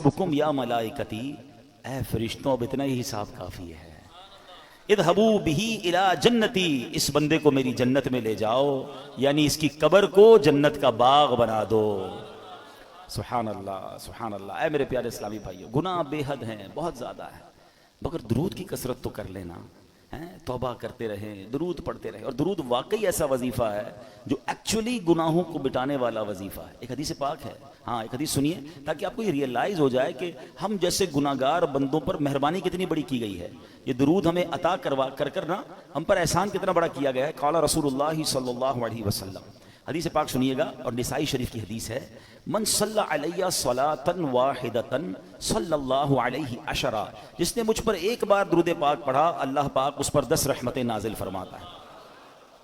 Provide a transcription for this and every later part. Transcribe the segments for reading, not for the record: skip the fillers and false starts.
حسبکم یا ملائکتی، اے فرشتوں اب اتنا ہی حساب کافی ہے. اذهبوا به الى جنتی، اس بندے کو میری جنت میں لے جاؤ، یعنی اس کی قبر کو جنت کا باغ بنا دو. سبحان اللہ سبحان اللہ. اے میرے پیارے اسلامی بھائیو، گناہ بے حد ہیں، بہت زیادہ ہے، مگر درود کی کثرت تو کر لینا. توبہ کرتے رہیں، درود پڑھتے رہیں. اور درود واقعی ایسا وظیفہ ہے جو ایکچولی گناہوں کو مٹانے والا وظیفہ ہے. ایک حدیث پاک ہے، ہاں ایک حدیث سنیے تاکہ آپ کو یہ ریئلائز ہو جائے کہ ہم جیسے گناہگار بندوں پر مہربانی کتنی بڑی کی گئی ہے. یہ درود ہمیں عطا کر نا ہم پر احسان کتنا بڑا کیا گیا ہے. قال رسول اللہ صلی اللہ علیہ وسلم، حدیث پاک سنیے گا، اور نسائی شریف کی حدیث ہے، من صلی علیہ صلاۃ واحدۃ صلی اللہ علیہ عشرہ، جس نے مجھ پر ایک بار درود پاک پڑھا اللہ پاک اس پر 10 رحمتیں نازل فرماتا ہے.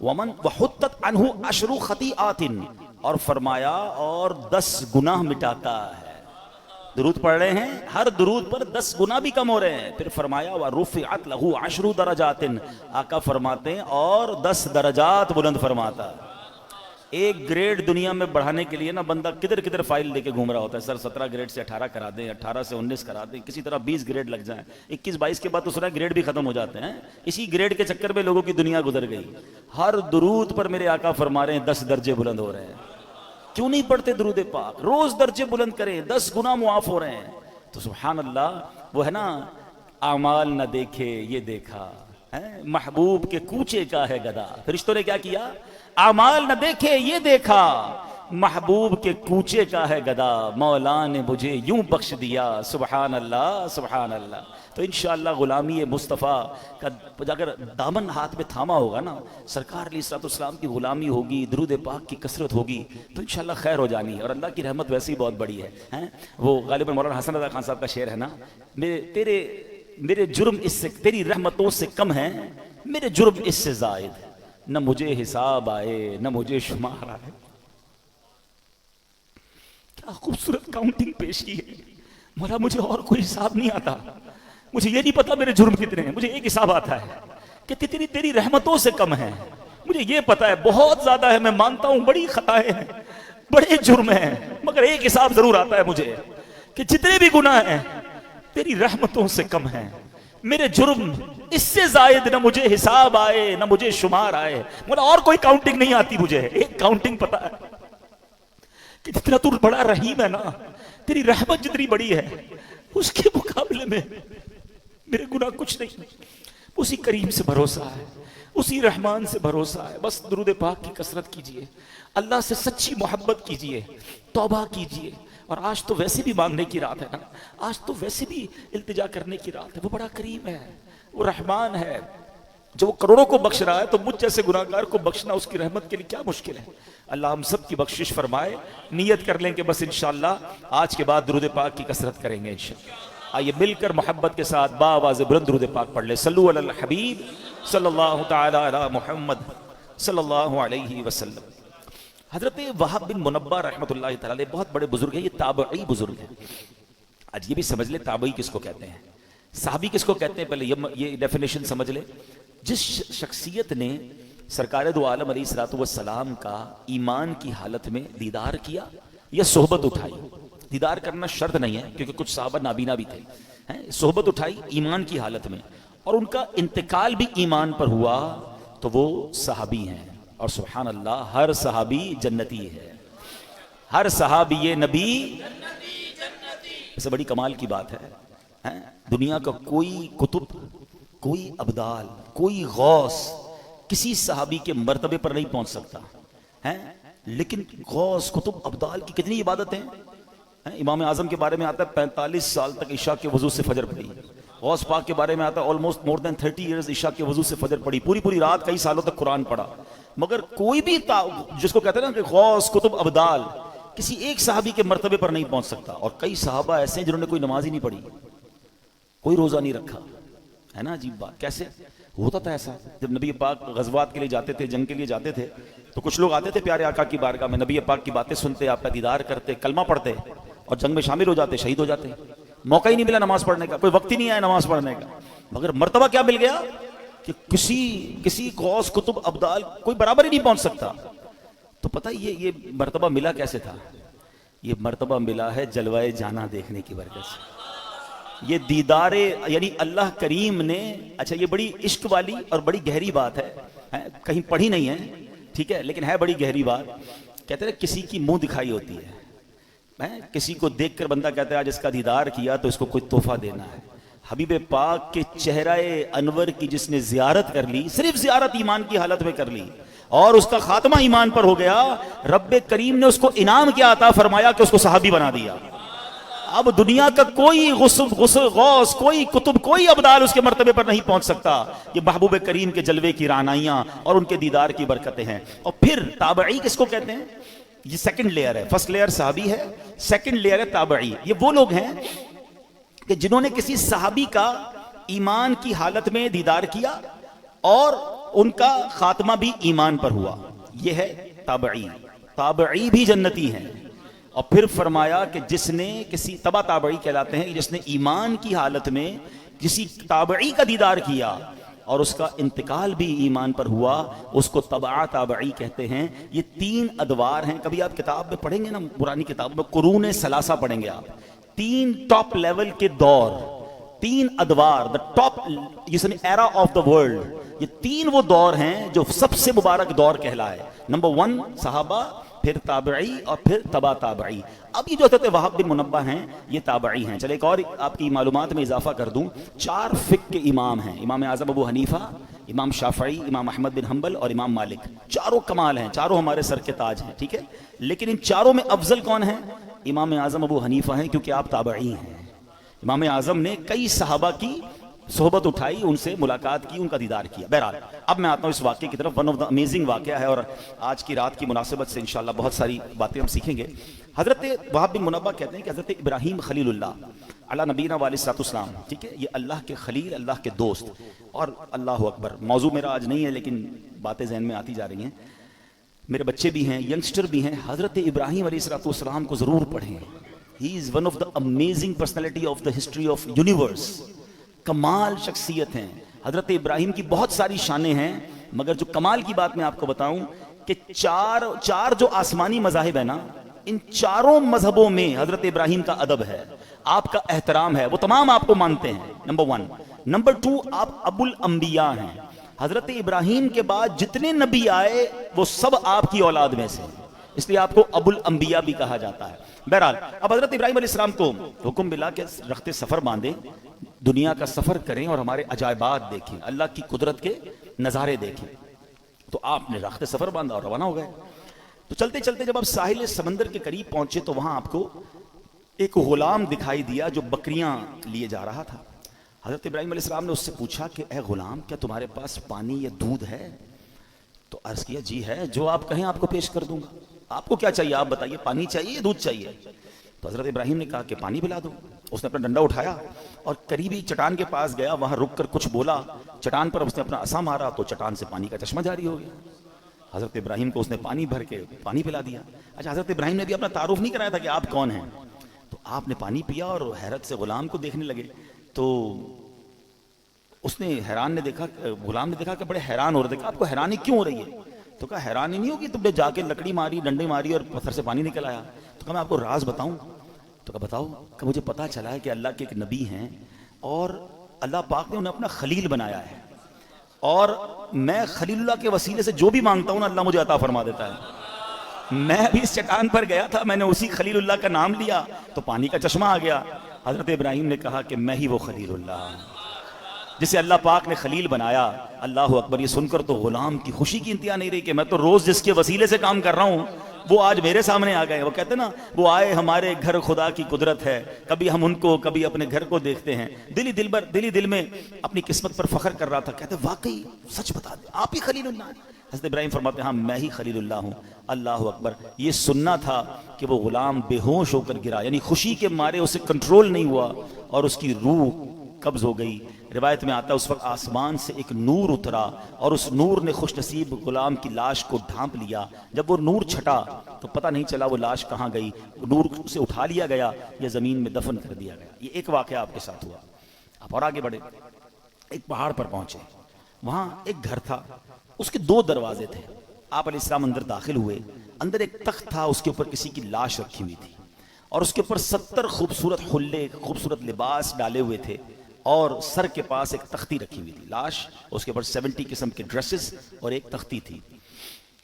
ومن وحطت عنہ 10 خطیئات، اور فرمایا اور 10 گناہ مٹاتا ہے. درود پڑھ رہے ہیں، ہر درود پر 10 گناہ بھی کم ہو رہے ہیں. پھر فرمایا وَرُفِعَتْ لَهُ 10 درجات، آقا فرماتے ہیں اور 10 درجات بلند فرماتا ہے. ایک گریڈ دنیا میں بڑھانے کے لیے نا بندہ کدھر کدھر فائل لے کے گھوم رہا ہوتا ہے. سر 17 گریڈ سے 18 کرا دیں، 18 سے 19 کرا دیں، کسی طرح 20 گریڈ لگ جائیں. 21-22 کے بعد تو سنا گریڈ بھی ختم ہو جاتے ہیں. اسی گریڈ کے چکر میں لوگوں کی دنیا گزر گئی. ہر درود پر میرے آقا فرما رہے ہیں 10 درجے بلند ہو رہے ہیں. کیوں نہیں پڑھتے درود پاک؟ روز درجے بلند کریں، 10 گناہ معاف ہو رہے ہیں. تو سبحان اللہ، وہ ہے نا اعمال نہ دیکھے یہ دیکھا، محبوب کے کوچے کا ہے گدا. فرشتوں نے کیا کیا؟ اعمال نہ دیکھے یہ دیکھا، محبوب کے کوچے کا ہے گدا، مولا نے مجھے یوں بخش دیا. سبحان اللہ سبحان اللہ. تو انشاءاللہ غلامی مصطفیٰ کا اگر دامن ہاتھ میں تھاما ہوگا نا، سرکار علیہ الصلوۃ والسلام کی غلامی ہوگی، درود پاک کی کثرت ہوگی، تو انشاءاللہ خیر ہو جانی ہے. اور اللہ کی رحمت ویسے ہی بہت بڑی ہے. وہ غالباً مولانا حسن رضا خان صاحب کا شعر ہے نا، میرے جرم اس سے، تیری رحمتوں سے کم ہیں میرے جرم اس سے زائد، نہ مجھے حساب آئے نہ مجھے شمار آئے. کیا خوبصورت کاؤنٹنگ پیش کی ہے. مولا مجھے اور کوئی حساب نہیں آتا، مجھے یہ نہیں پتا میرے جرم کتنے ہیں، مجھے ایک حساب آتا ہے کہ تیری رحمتوں سے کم ہیں. مجھے یہ پتا ہے بہت زیادہ ہے، میں مانتا ہوں بڑی خطائیں ہیں، بڑے جرم ہیں، مگر ایک حساب ضرور آتا ہے مجھے کہ جتنے بھی گناہ ہیں تیری رحمتوں سے کم ہیں، میرے جرم اس سے زائد نہ مجھے حساب آئے نہ مجھے شمار آئے. مولا اور کوئی کاؤنٹنگ نہیں آتی مجھے، ایک کاؤنٹنگ پتا ہے کہ جتنا تو بڑا رحیم ہے نا، تیری رحمت جتنی بڑی ہے اس کے مقابلے میں میرے گناہ کچھ نہیں. اسی کریم سے بھروسہ ہے، اسی رحمان سے بھروسہ ہے. بس درود پاک کی کثرت کیجئے، اللہ سے سچی محبت کیجئے، توبہ کیجئے. اور آج تو ویسے بھی مانگنے کی رات ہے نا، آج تو ویسے بھی التجا کرنے کی رات ہے. وہ بڑا کریم ہے، وہ رحمان ہے، جو وہ کروڑوں کو بخش رہا ہے تو مجھ جیسے گناہگار کو بخشنا اس کی رحمت کے لیے کیا مشکل ہے. اللہ ہم سب کی بخشش فرمائے. نیت کر لیں کہ بس انشاءاللہ آج کے بعد درود پاک کی کثرت کریں گے انشاءاللہ. آئیے مل کر محبت کے ساتھ باآواز بلند درود پاک پڑھ لیں. صلو علی الحبیب صلی اللہ تعالی علی محمد صلی اللہ علیہ وسلم. حضرت وہب بن منبہ رحمۃ اللہ تعالی بہت بڑے بزرگ ہیں، یہ تابعی بزرگ ہیں. آج یہ بھی سمجھ لیں تابعی کس کو کہتے ہیں، صحابی کس کو کہتے ہیں. پہلے یہ ڈیفینیشن سمجھ لیں. جس شخصیت نے سرکار دو عالم علیہ الصلوۃ والسلام کا ایمان کی حالت میں دیدار کیا یا صحبت اٹھائی. دیدار کرنا شرط نہیں ہے کیونکہ کچھ صحابہ نابینا بھی تھے. صحبت اٹھائی ایمان کی حالت میں اور ان کا انتقال بھی ایمان پر ہوا تو وہ صحابی ہیں. اور سبحان اللہ ہر صحابی جنتی ہے، ہر صحابی نبی اس سے بڑی کمال کی بات ہے. دنیا کا کوئی کتب، کوئی ابدال، کوئی غوث کسی صحابی کے مرتبے پر نہیں پہنچ سکتا ہے. لیکن غوث کتب ابدال کی کتنی عبادتیں. امام اعظم کے بارے میں آتا ہے 45 سال تک عشاء کے وضو سے فجر پڑھی. غوث پاک کے بارے میں آتا ہے آلموسٹ مور دین 30 ایئرز عشاء کے وضو سے فجر پڑھی، پوری رات کئی سالوں تک قرآن پڑھا. مگر کوئی بھی جس کو کہتے ہیں نا کہ غوث کتب ابدال کسی ایک صحابی کے مرتبے پر نہیں پہنچ سکتا. اور کئی صحابہ ایسے ہیں جنہوں نے کوئی نماز ہی نہیں پڑھی، کوئی روزہ نہیں رکھا. ہے نا عجیب بات. کیسے ہوتا تھا ایسا؟ جب نبی پاک غزوات کے لیے جاتے تھے، جنگ کے لیے جاتے تھے، تو کچھ لوگ آتے تھے پیارے آقا کی بارگاہ میں، نبی پاک کی باتیں سنتے، آپ کا دیدار کرتے، کلمہ پڑھتے اور جنگ میں شامل ہو جاتے، شہید ہو جاتے. موقع ہی نہیں ملا نماز پڑھنے کا، کوئی وقت ہی نہیں آیا نماز پڑھنے کا. مگر مرتبہ کیا مل گیا کہ کسی غوث کتب ابدال کوئی برابر ہی نہیں پہنچ سکتا. تو پتہ یہ مرتبہ ملا کیسے تھا؟ یہ مرتبہ ملا ہے جلوائے جانا دیکھنے کی برکت سے. یہ دیدار یعنی اللہ کریم نے, اچھا یہ بڑی عشق والی اور بڑی گہری بات ہے, کہیں پڑھی نہیں ہے ٹھیک ہے, لیکن ہے بڑی گہری بات. کہتے ہیں کسی کی منہ دکھائی ہوتی ہے, کسی کو دیکھ کر بندہ کہتا ہے آج اس کا دیدار کیا تو اس کو کوئی تحفہ دینا ہے. حبیب پاک کے چہرہ انور کی جس نے زیارت کر لی, صرف زیارت ایمان کی حالت میں کر لی اور اس کا خاتمہ ایمان پر ہو گیا, رب کریم نے اس کو انعام کیا عطا فرمایا کہ اس کو صحابی بنا دیا. اب دنیا کا کوئی غوث, کوئی کتب, کوئی ابدال اس کے مرتبے پر نہیں پہنچ سکتا. یہ محبوب کریم کے جلوے کی رعنائیاں اور ان کے دیدار کی برکتیں ہیں. اور پھر تابعی کس کو کہتے ہیں؟ یہ سیکنڈ لیئر ہے. فرسٹ لیئر صحابی ہے, سیکنڈ لیئر ہے تابعی. یہ وہ لوگ ہیں کہ جنہوں نے کسی صحابی کا ایمان کی حالت میں دیدار کیا اور ان کا خاتمہ بھی ایمان پر ہوا. یہ ہے تابعی. تابعی بھی جنتی ہیں. اور پھر فرمایا کہ جس نے کسی تبع تابعی کہلاتے ہیں, جس نے ایمان کی حالت میں کسی تابعی کا دیدار کیا اور اس کا انتقال بھی ایمان پر ہوا, اس کو تبع تابعی کہتے ہیں. یہ 3 ادوار ہیں. کبھی آپ کتاب میں پڑھیں گے نا, پرانی کتاب میں قرون ثلاثہ پڑھیں گے آپ, 3 ٹاپ لیول کے دور, 3 ادوار, the top era of the world. یہ 3 وہ دور ہیں جو سب سے مبارک دور کہلائے. نمبر 1 صحابہ, پھر تابعی اور پھر تبع تابعی. اب یہ جو حضرت وہب بن منبہ ہیں یہ تابعی ہیں. چلے ایک اور آپ کی معلومات میں اضافہ کر دوں, 4 فقہ کے امام ہیں, امام اعظم ابو حنیفہ, امام شافعی, امام احمد بن حنبل اور امام مالک. چاروں کمال ہیں, چاروں ہمارے سر کے تاج ہیں ٹھیک ہے. لیکن ان چاروں میں افضل کون ہیں؟ امام اعظم ابو حنیفہ ہیں, کیونکہ آپ تابعی ہیں. امام اعظم نے کئی صحابہ کی صحبت اٹھائی, ان سے ملاقات کی, ان کا دیدار کیا. بہرحال اب میں آتا ہوں اس واقعے کی طرف. ون آف دا امیزنگ واقعہ ہے اور آج کی رات کی مناسبت سے انشاءاللہ بہت ساری باتیں ہم سیکھیں گے. حضرت وہب بن منبہ کہتے ہیں کہ حضرت ابراہیم خلیل اللہ علی نبینا علیہ السلام, ٹھیک ہے, یہ اللہ کے خلیل, اللہ کے دوست. اور اللہ اکبر, موضوع میرا آج نہیں ہے لیکن باتیں ذہن میں آتی جا رہی ہیں. میرے بچے بھی ہیں, ینگسٹر بھی ہیں, حضرت ابراہیم علیہ السلام کو ضرور پڑھیں. He is one of the amazing personality of the history of universe. کمال شخصیت ہیں حضرت ابراہیم کی. بہت ساری شانیں ہیں مگر جو کمال کی بات میں آپ کو بتاؤں کہ چار جو آسمانی مذاہب ہیں نا, ان چاروں مذہبوں میں حضرت ابراہیم کا ادب ہے, آپ کا احترام ہے, وہ تمام آپ کو مانتے ہیں. نمبر 1. نمبر 2, آپ ابو الانبیاء ہیں. حضرت ابراہیم کے بعد جتنے نبی آئے وہ سب آپ کی اولاد میں سے, اس لیے آپ کو ابو الانبیاء بھی کہا جاتا ہے. بہرحال اب حضرت ابراہیم علیہ السلام کو حکم ملا کہ رخت سفر باندھیں, دنیا کا سفر کریں اور ہمارے عجائبات دیکھیں, اللہ کی قدرت کے نظارے دیکھیں. تو آپ نے رخت سفر باندھا اور روانہ ہو گئے. تو چلتے چلتے جب آپ ساحل سمندر کے قریب پہنچے تو وہاں آپ کو ایک غلام دکھائی دیا جو بکریاں لیے جا رہا تھا. حضرت ابراہیم علیہ السلام نے اس سے پوچھا کہ اے غلام, کیا تمہارے پاس پانی یا دودھ ہے؟ تو عرض کیا جی ہے, جو آپ کہیں آپ کو پیش کر دوں گا. آپ کو کیا چاہیے, آپ بتائیے, پانی چاہیے یا دودھ چاہیے؟ تو حضرت ابراہیم نے کہا کہ پانی پلا دو. اس نے اپنا ڈنڈا اٹھایا اور قریبی چٹان کے پاس گیا, وہاں رک کر کچھ بولا. چٹان پر اس نے اپنا عصا مارا تو چٹان سے پانی کا چشمہ جاری ہو گیا. حضرت ابراہیم کو اس نے پانی بھر کے پانی پلا دیا. اچھا, حضرت ابراہیم نے بھی اپنا تعارف نہیں کرایا تھا کہ آپ کون ہیں. تو آپ نے پانی پیا اور حیرت سے غلام کو دیکھنے لگے. تو اس نے حیران نے دیکھا, غلام نے دیکھا کہ بڑے حیران ہو رہے تھے. آپ کو حیرانی کیوں ہو رہی ہے؟ تو کہا حیرانی نہیں ہوگی, تم نے جا کے لکڑی ماری, ڈنڈے ماری اور پتھر سے پانی نکل آیا. تو کہا میں آپ کو راز بتاؤں. تو کہا بتاؤ. کہ مجھے پتا چلا ہے کہ اللہ کے ایک نبی ہیں اور اللہ پاک نے انہیں اپنا خلیل بنایا ہے, اور میں خلیل اللہ کے وسیلے سے جو بھی مانگتا ہوں نا اللہ مجھے عطا فرما دیتا ہے. میں بھی اس چٹان پر گیا تھا, میں نے اسی خلیل اللہ کا نام لیا تو پانی کا چشمہ آ گیا. حضرت ابراہیم نے کہا کہ میں ہی وہ خلیل اللہ ہوں جسے اللہ پاک نے خلیل بنایا. اللہ اکبر. یہ سن کر تو غلام کی خوشی کی انتہا نہیں رہی کہ میں تو روز جس کے وسیلے سے کام کر رہا ہوں وہ آج میرے سامنے آ گئے. وہ کہتے نا, وہ آئے ہمارے گھر, خدا کی قدرت ہے, کبھی ہم ان کو کبھی اپنے گھر کو دیکھتے ہیں. دلی دل میں اپنی قسمت پر فخر کر رہا تھا. کہتے واقعی سچ بتا دیں آپ ہی خلیل اللہ ہیں؟ حضرت ابراہیم فرماتے ہیں ہاں میں ہی خلیل اللہ ہوں. اللہ اکبر. یہ سننا تھا کہ وہ غلام بے ہوش ہو کر گرا, یعنی خوشی کے مارے اسے کنٹرول نہیں ہوا اور اس کی روح قبض ہو گئی. روایت میں آتا ہے اس وقت آسمان سے ایک نور اترا اور اس نور نے خوش نصیب غلام کی لاش کو ڈھانپ لیا. جب وہ نور چھٹا تو پتہ نہیں چلا وہ لاش کہاں گئی. نور سے اٹھا لیا گیا یا زمین میں دفن کر دیا گیا. یہ ایک واقعہ آپ کے ساتھ ہوا. آپ اور آگے بڑھے, ایک پہاڑ پر پہنچے, وہاں ایک گھر تھا, اس کے 2 دروازے تھے. آپ علیہ السلام اندر داخل ہوئے. اندر ایک تخت تھا, اس کے اوپر کسی کی لاش رکھی ہوئی تھی. اور اس کے اوپر 70 خوبصورت حلے، خوبصورت لباس ڈالے ہوئے تھے، اور سر کے پاس ایک تختی رکھی ہوئی تھی، لاش، اس کے اوپر 70 قسم کے ڈریسز اور ایک تختی تھی۔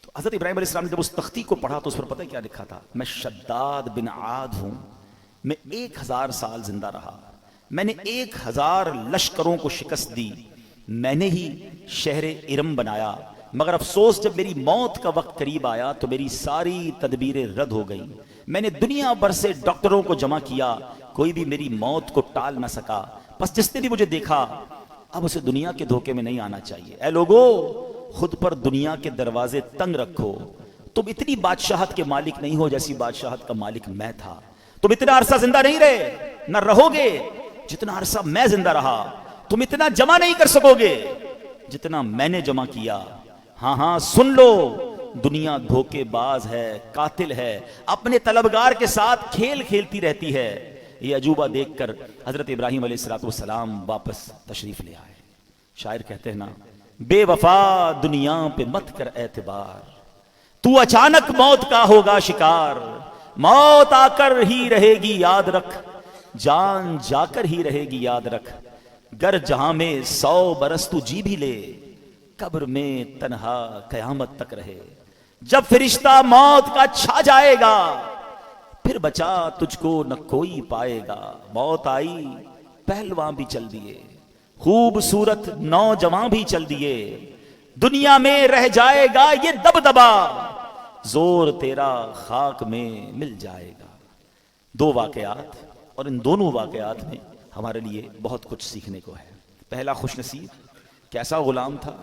تو حضرت ابراہیم علیہ السلام نے جب اس تختی کو پڑھا تو اس پر پتہ کیا لکھا تھا؟ میں شداد بن عاد ہوں، میں 1000 سال زندہ رہا، میں نے 1000 لشکروں کو شکست دی، میں نے ہی شہر ارم بنایا، مگر افسوس جب میری موت کا وقت قریب آیا تو میری ساری تدبیریں رد ہو گئیں، میں نے دنیا بھر سے ڈاکٹروں کو جمع کیا، کوئی بھی میری موت کو ٹال نہ سکا، بس جس نے بھی مجھے دیکھا اب اسے دنیا کے دھوکے میں نہیں آنا چاہیے۔ اے لوگو، خود پر دنیا کے دروازے تنگ رکھو، تم اتنی بادشاہت کے مالک نہیں ہو جیسی بادشاہت کا مالک میں تھا، تم اتنا عرصہ زندہ نہیں رہے، نہ رہو گے جتنا عرصہ میں زندہ رہا، تم اتنا جمع نہیں کر سکو گے جتنا میں نے جمع کیا۔ ہاں ہاں سن لو، دنیا دھوکے باز ہے، قاتل ہے، اپنے طلبگار کے ساتھ کھیل کھیلتی رہتی ہے۔ یہ عجوبہ دیکھ کر حضرت ابراہیم علیہ السلام واپس تشریف لے آئے۔ شاعر کہتے ہیں نا، بے وفا دنیا پہ مت کر اعتبار، تو اچانک موت کا ہوگا شکار، موت آ کر ہی رہے گی یاد رکھ، جان جا کر ہی رہے گی یاد رکھ، گر جہاں میں 100 برس تو جی بھی لے، قبر میں تنہا قیامت تک رہے، جب فرشتہ موت کا چھا جائے گا، پھر بچا تجھ کو نہ کوئی پائے گا، موت آئی پہلوان بھی چل دیے، خوبصورت نوجوان بھی چل دیے، دنیا میں رہ جائے گا یہ دبدبا، زور تیرا خاک میں مل جائے گا۔ 2 واقعات، اور ان دونوں واقعات میں ہمارے لیے بہت کچھ سیکھنے کو ہے۔ پہلا، خوش نصیب، کیسا غلام تھا،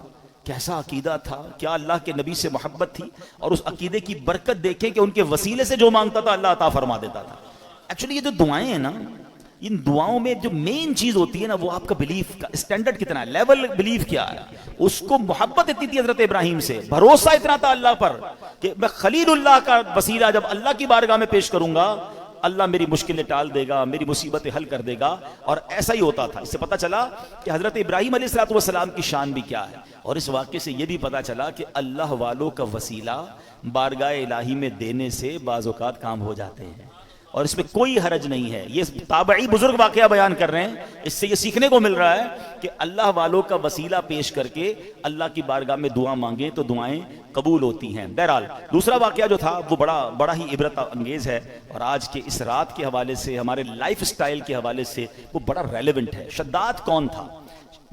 کیسا عقیدہ تھا، کیا اللہ کے نبی سے محبت تھی، اور اس عقیدے کی برکت دیکھیں کہ ان کے وسیلے سے جو مانگتا تھا اللہ عطا فرما دیتا تھا۔ ایکچولی یہ جو دعائیں ہیں نا، ان دعاؤں میں جو مین چیز ہوتی ہے نا، وہ آپ کا بلیف کا اسٹینڈرڈ کتنا ہے، لیول بلیف کیا ہے۔ اس کو محبت اتنی تھی حضرت ابراہیم سے، بھروسہ اتنا تھا اللہ پر کہ میں خلیل اللہ کا وسیلہ جب اللہ کی بارگاہ میں پیش کروں گا، اللہ میری مشکلیں ٹال دے گا، میری مصیبتیں حل کر دے گا، اور ایسا ہی ہوتا تھا۔ اس سے پتہ چلا کہ حضرت ابراہیم علیہ السلام کی شان بھی کیا ہے، اور اس واقعے سے یہ بھی پتہ چلا کہ اللہ والوں کا وسیلہ بارگاہ الہی میں دینے سے بعض اوقات کام ہو جاتے ہیں، اور اس میں کوئی حرج نہیں ہے۔ یہ تابعی بزرگ واقعہ بیان کر رہے ہیں، اس سے یہ سیکھنے کو مل رہا ہے کہ اللہ والوں کا وسیلہ پیش کر کے اللہ کی بارگاہ میں دعا مانگیں تو دعائیں قبول ہوتی ہیں۔ بہرحال دوسرا واقعہ جو تھا وہ بڑا ہی عبرت انگیز ہے، اور آج کے اس رات کے حوالے سے، ہمارے لائف سٹائل کے حوالے سے وہ بڑا ریلیونٹ ہے۔ شداد کون تھا؟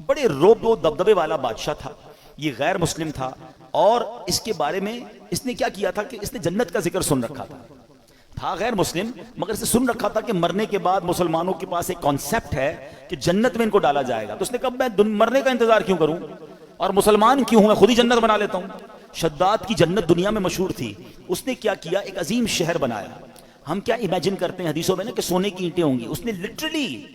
بڑے روب و دبدبے والا بادشاہ تھا، یہ غیر مسلم تھا، اور اس کے بارے میں اس نے کیا کیا تھا کہ اس نے جنت کا ذکر سن رکھا تھا غیر مسلم، مگر اسے سن رکھا تھا کہ مرنے کے بعد مسلمانوں کے پاس ایک کانسیپٹ ہے کہ جنت میں ان کو ڈالا جائے گا، تو اس نے کہا میں مرنے کا انتظار کیوں کروں اور مسلمان کیوں ہوں، میں خود ہی جنت بنا لیتا ہوں۔ شداد کی جنت دنیا میں مشہور تھی، اس نے کیا کیا، ایک عظیم شہر بنایا۔ ہم کیا امیجن کرتے ہیں حدیثوں میں نا کہ سونے کی اینٹیں ہوں گی، اس نے لٹرلی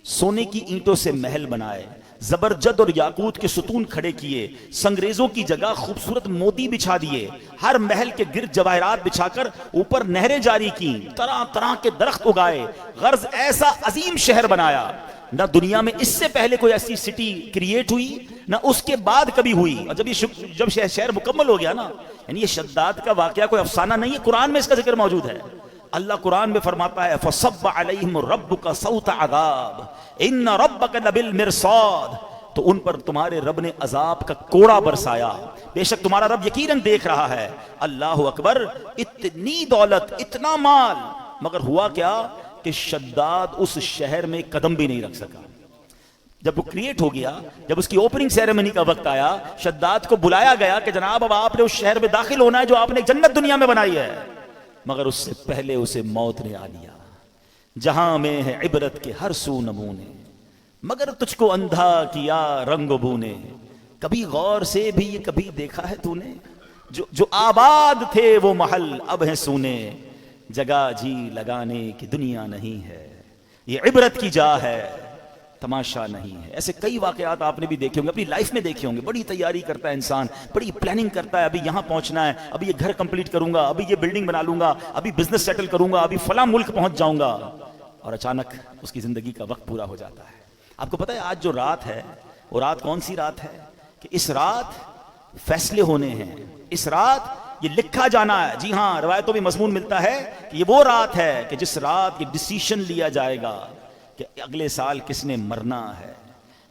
سونے کی اینٹوں سے محل بنائے، زبرجد اور یاقوت کے ستون کھڑے کیے، سنگریزوں کی جگہ خوبصورت موتی بچھا دیے، ہر محل کے گرد جواہرات بچھا کر اوپر نہریں جاری کی، طرح طرح کے درخت اگائے، غرض ایسا عظیم شہر بنایا، نہ دنیا میں اس سے پہلے کوئی ایسی سٹی کریٹ ہوئی، نہ اس کے بعد کبھی ہوئی۔ اور جب شہر مکمل ہو گیا نا، یعنی یہ شداد کا واقعہ کوئی افسانہ نہیں ہے، قرآن میں اس کا ذکر موجود ہے۔ اللہ قرآن میں فرماتا ہے فَصَبَّ عَلَيْهِمْ رَبُّكَ صَوْتَ عَذَابٍ إِنَّ رَبَّكَ لَبِالْمِرْصَادِ، تو ان پر تمہارے رب نے عذاب کا کوڑا برسایا، بے شک تمہارا رب یقیناً دیکھ رہا ہے۔ اللہ اکبر، اتنی دولت، اتنا مال، مگر ہوا کیا کہ شداد اس شہر میں قدم بھی نہیں رکھ سکا۔ جب وہ کریٹ ہو گیا، جب اس کی اوپننگ سیریمنی کا وقت آیا، شداد کو بلایا گیا کہ جناب اب آپ نے اس شہر میں داخل ہونا ہے جو آپ نے جنت دنیا میں بنائی ہے، مگر اس سے پہلے اسے موت نے آ لیا۔ جہاں میں ہے عبرت کے ہر سو نمونے، مگر تجھ کو اندھا کیا رنگ و بو نے، کبھی غور سے بھی یہ کبھی دیکھا ہے تو نے، جو آباد تھے وہ محل اب ہیں سونے، جگہ جی لگانے کی دنیا نہیں ہے، یہ عبرت کی جا ہے تماشا نہیں ہے۔ ایسے کئی واقعات آپ نے بھی دیکھے ہوں گے، اپنی لائف میں دیکھے ہوں گے۔ بڑی تیاری کرتا ہے انسان، بڑی پلاننگ کرتا ہے، ابھی یہاں پہنچنا ہے، ابھی یہ گھر کمپلیٹ کروں گا، ابھی یہ بلڈنگ بنا لوں گا، ابھی بزنس سیٹل کروں گا، ابھی فلاں ملک پہنچ جاؤں گا، اور اچانک اس کی زندگی کا وقت پورا ہو جاتا ہے۔ آپ کو پتہ ہے آج جو رات ہے وہ رات کون سی رات ہے؟ کہ اس رات فیصلے ہونے ہیں، اس رات یہ لکھا جانا ہے. جی ہاں، روایتوں میں مضمون ملتا ہے کہ یہ وہ رات ہے کہ جس رات یہ ڈیسیشن لیا جائے گا کہ اگلے سال کس نے مرنا ہے.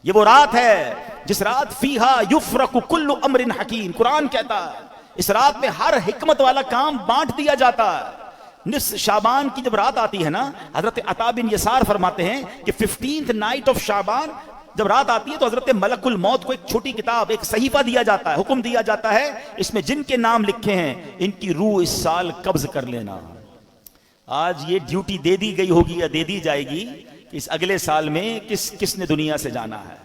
یہ وہ رات ہے جس رات فیہا یفرق کل امر حکیم. قرآن کہتا ہے اس رات میں ہر حکمت والا کام بانٹ دیا جاتا ہے. نصف شعبان کی جب رات آتی ہے نا، حضرت عطا بن یسار فرماتے ہیں کہ 15th نائٹ آف شعبان جب رات آتی ہے تو حضرت ملک الموت کو ایک چھوٹی کتاب، ایک صحیفہ دیا جاتا ہے، حکم دیا جاتا ہے اس میں جن کے نام لکھے ہیں ان کی روح اس سال قبض کر لینا. آج یہ ڈیوٹی دے دی گئی ہوگی یا دے دی جائے گی کہ اس اگلے سال میں کس نے دنیا سے جانا ہے.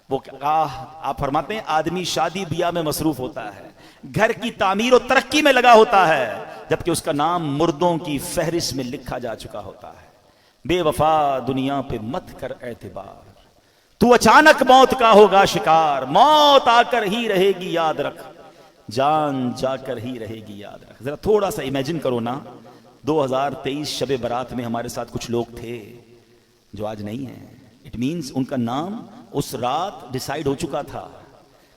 وہ آپ فرماتے ہیں آدمی شادی بیاہ میں مصروف ہوتا ہے، گھر کی تعمیر و ترقی میں لگا ہوتا ہے، جبکہ اس کا نام مردوں کی فہرست میں لکھا جا چکا ہوتا ہے. بے وفا دنیا پہ مت کر اعتبار، تو اچانک موت کا ہوگا شکار. موت آ کر ہی رہے گی یاد رکھ، جان جا کر ہی رہے گی یاد رکھ. ذرا تھوڑا سا امیجن کرو نا، 2023 شب برات میں ہمارے ساتھ کچھ لوگ تھے جو آج نہیں ہیں. اٹ مینز ان کا نام اس رات ڈیسائیڈ ہو چکا تھا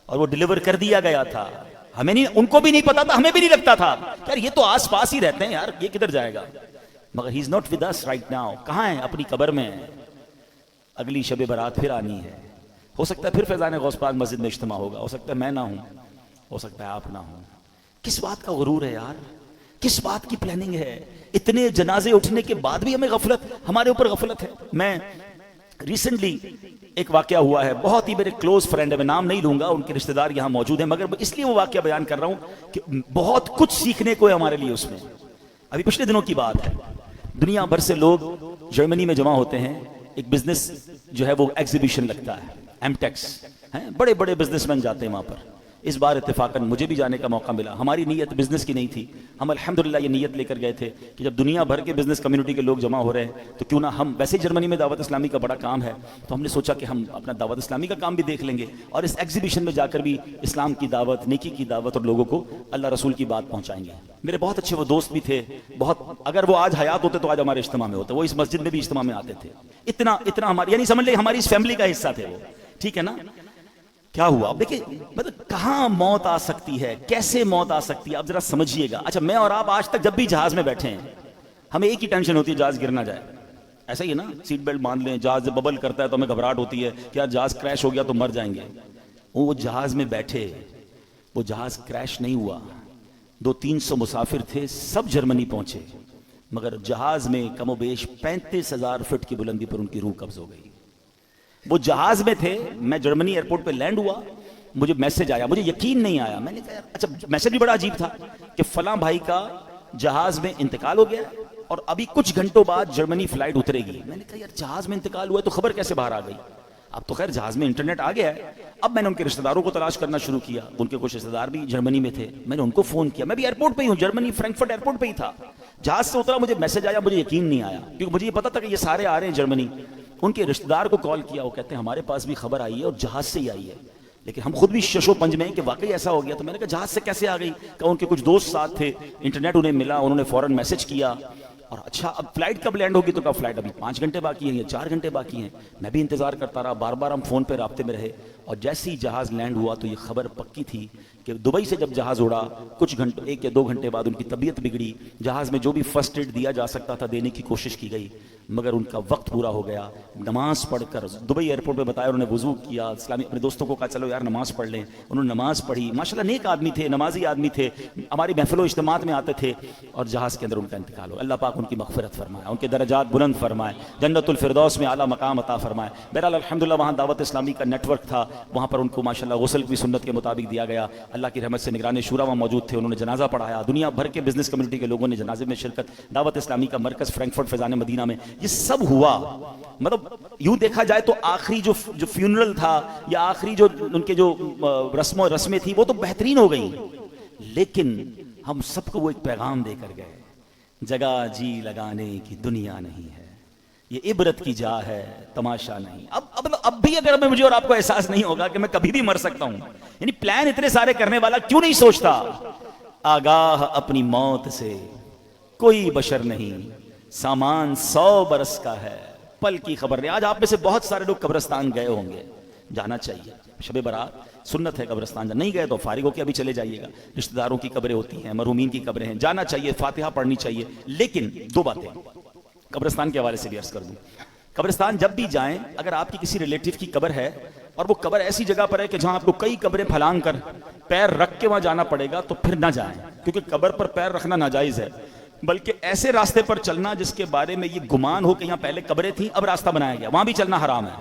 اور وہ ڈیلیور کر دیا گیا تھا. ہمیں نہیں، ان کو بھی نہیں پتا تھا، ہمیں بھی نہیں لگتا تھا یار یہ تو آس پاس ہی رہتے ہیں یار، یہ کدھر جائے گا. مگر he is not with us right now. کہاں ہے؟ اپنی قبر میں. اگلی شب برات پھر آنی ہے. ہو سکتا ہے پھر فیضان غوث پاک مسجد میں اجتماع ہوگا، ہو سکتا ہے میں نہ ہوں، ہو سکتا ہے آپ نہ ہوں. کس بات کا غرور ہے یار؟ کس بات کی پلاننگ ہے؟ اتنے جنازے اٹھنے کے بعد بھی ہمیں غفلت، ہمارے اوپر غفلت ہے. میں ریسنٹلی ایک واقعہ ہوا ہے، بہت ہی میرے کلوز فرینڈ ہے، میں نام نہیں لوں گا، ان کے رشتہ دار یہاں موجود ہیں، مگر اس لیے وہ واقعہ بیان کر رہا ہوں کہ بہت کچھ سیکھنے کو ہے ہمارے لیے اس میں. ابھی پچھلے دنوں کی بات ہے، دنیا بھر سے لوگ جرمنی میں جمع ہوتے ہیں. ایک بزنس جو ہے وہ ایگزیبیشن لگتا ہے، ایم ٹیکس، بڑے بڑے بزنس مین جاتے ہیں وہاں پر. اس بار اتفاقاً مجھے بھی جانے کا موقع ملا. ہماری نیت بزنس کی نہیں تھی، ہم الحمدللہ یہ نیت لے کر گئے تھے کہ جب دنیا بھر کے بزنس کمیونٹی کے لوگ جمع ہو رہے ہیں تو کیوں نہ ہم، ویسے جرمنی میں دعوت اسلامی کا بڑا کام ہے تو ہم نے سوچا کہ ہم اپنا دعوت اسلامی کا کام بھی دیکھ لیں گے اور اس ایگزیبیشن میں جا کر بھی اسلام کی دعوت، نیکی کی دعوت اور لوگوں کو اللہ رسول کی بات پہنچائیں گے. میرے بہت اچھے وہ دوست بھی تھے، بہت، اگر وہ آج حیات ہوتے تو آج ہمارے اجتماع میں ہوتے. وہ اس مسجد میں بھی اجتماع میں آتے تھے. اتنا ہماری، یعنی سمجھ لیں ہماری اس فیملی کا حصہ تھے وہ. ٹھیک ہے نا؟ کیا ہوا اب دیکھیں، مطلب کہاں موت آ سکتی ہے، کیسے موت آ سکتی ہے، آپ ذرا سمجھیے گا. اچھا میں اور آپ آج تک جب بھی جہاز میں بیٹھے ہیں ہمیں ایک ہی ٹینشن ہوتی ہے، جہاز گر نہ جائے. ایسا ہی ہے نا؟ سیٹ بیلٹ باندھ لیں، جہاز جب ببل کرتا ہے تو ہمیں گھبراہٹ ہوتی ہے کہ یار جہاز کریش ہو گیا تو مر جائیں گے. وہ جہاز میں بیٹھے، وہ جہاز کریش نہیں ہوا. 200-300 مسافر تھے، سب جرمنی پہنچے، مگر جہاز میں کم و بیش 35,000 فٹ کی بلندی پر ان کی روح قبض ہو گئی. وہ جہاز میں تھے، میں جرمنی ایئرپورٹ پہ لینڈ ہوا، مجھے میسج آیا، مجھے یقین نہیں آیا. میں نے کہا اچھا، میسج بھی بڑا عجیب تھا کہ فلاں بھائی کا جہاز میں انتقال ہو گیا اور ابھی کچھ گھنٹوں بعد جرمنی فلائٹ اترے گی. میں نے کہا یار جہاز میں انتقال ہوا ہے تو خبر کیسے باہر آ گئی؟ اب تو خیر جہاز میں انٹرنیٹ آ گیا ہے. اب میں نے ان کے رشتہ داروں کو تلاش کرنا شروع کیا. ان کے کچھ رشتہ دار بھی جرمنی میں تھے، میں نے ان کو فون کیا. میں بھی ایئرپورٹ پہ ہی ہوں، جرمنی فرینکفرٹ ایئرپورٹ پہ ہی تھا. جہاز سے اترا، مجھے میسج آیا، مجھے یقین نہیں آیا کیونکہ مجھے یہ پتا تھا کہ یہ سارے آ رہے ہیں جرمنی. ان کے رشتہ دار کو کال کیا، وہ کہتے ہیں ہمارے پاس بھی خبر آئی ہے اور جہاز سے ہی آئی ہے، لیکن ہم خود بھی شش و پنج میں ہیں کہ واقعی ایسا ہو گیا. تو میں نے کہا جہاز سے کیسے آ گئی؟ کہ ان کے کچھ دوست ساتھ تھے، انٹرنیٹ انہیں ملا، انہوں نے فوراً میسج کیا. اور اچھا اب فلائٹ کب لینڈ ہوگی؟ تو کہا فلائٹ ابھی 5 گھنٹے باقی ہیں یا 4 گھنٹے باقی ہیں. میں بھی انتظار کرتا رہا، بار بار ہم فون پہ رابطے میں رہے. اور جیسے ہی جہاز لینڈ ہوا تو یہ خبر پکی تھی کہ دبئی سے جب جہاز اڑا کچھ گھنٹے، 1 یا 2 گھنٹے بعد ان کی طبیعت بگڑی. جہاز میں جو بھی فرسٹ ایڈ دیا جا سکتا تھا دینے کی کوشش کی گئی، مگر ان کا وقت پورا ہو گیا. نماز پڑھ کر دبئی ایئرپورٹ پہ بتایا، انہوں نے وضو کیا، اسلامی اپنے دوستوں کو کہا چلو یار نماز پڑھ لیں. انہوں نے نماز پڑھی، ماشاءاللہ نیک آدمی تھے، نمازی آدمی تھے، ہماری محفل و اجتماعات میں آتے تھے. اور جہاز کے اندر ان کا انتقال ہو. اللہ پاک ان کی مغفرت فرمائے، ان کے درجات بلند فرمائے، جنت الفردوس میں اعلیٰ مقام عطا فرمائے. بہرحال الحمدللہ وہاں دعوت اسلامی کا نیٹ ورک تھا، وہاں پر ان کو ماشاءاللہ غسل بھی سنت کے مطابق دیا گیا. اللہ کی رحمت سے نگران شورا وہاں موجود تھے، انہوں نے جنازہ پڑھایا. دنیا بھر کے بزنس کمیونٹی کے لوگوں نے جنازے میں شرکت. دعوت اسلامی کا مرکز فرینکفرٹ فیضان مدینہ میں یہ سب ہوا. مطلب یوں دیکھا جائے تو آخری جو فیونرل تھا یا آخری جو ان کے جو رسمیں تھی وہ تو بہترین ہو گئی، لیکن ہم سب کو وہ ایک پیغام دے کر گئے، جگہ جی لگانے کی دنیا نہیں ہے، یہ عبرت کی جا ہے تماشا نہیں. اب بھی اگر مجھے اور آپ کو احساس نہیں ہوگا کہ میں کبھی بھی مر سکتا ہوں، یعنی پلان اتنے سارے کرنے والا کیوں نہیں سوچتا آگاہ اپنی موت سے کوئی بشر نہیں، سامان 100 برس کا ہے، پل کی خبر نہیں. آج آپ میں سے بہت سارے لوگ قبرستان گئے ہوں گے، جانا چاہیے. شب برات سنت ہے قبرستان جانا. نہیں گئے تو فارغ ہو کے ابھی چلے جائیے گا. رشتہ داروں کی قبریں ہوتی ہیں, مرحومین کی قبریں ہیں, جانا چاہیے, فاتحہ پڑھنی چاہیے. لیکن دو باتیں قبرستان کے حوالے سے بھی عرض کر دوں. قبرستان جب بھی جائیں, اگر آپ کی کسی ریلیٹیو کی قبر ہے اور وہ قبر ایسی جگہ پر ہے کہ جہاں آپ کو کئی قبریں پھلانگ کر پیر رکھ کے وہاں جانا پڑے گا, تو پھر نہ جائیں, کیونکہ قبر پر پیر رکھنا ناجائز ہے. بلکہ ایسے راستے پر چلنا جس کے بارے میں یہ گمان ہو کہ یہاں پہلے قبریں تھیں اب راستہ بنایا گیا, وہاں بھی چلنا حرام ہے,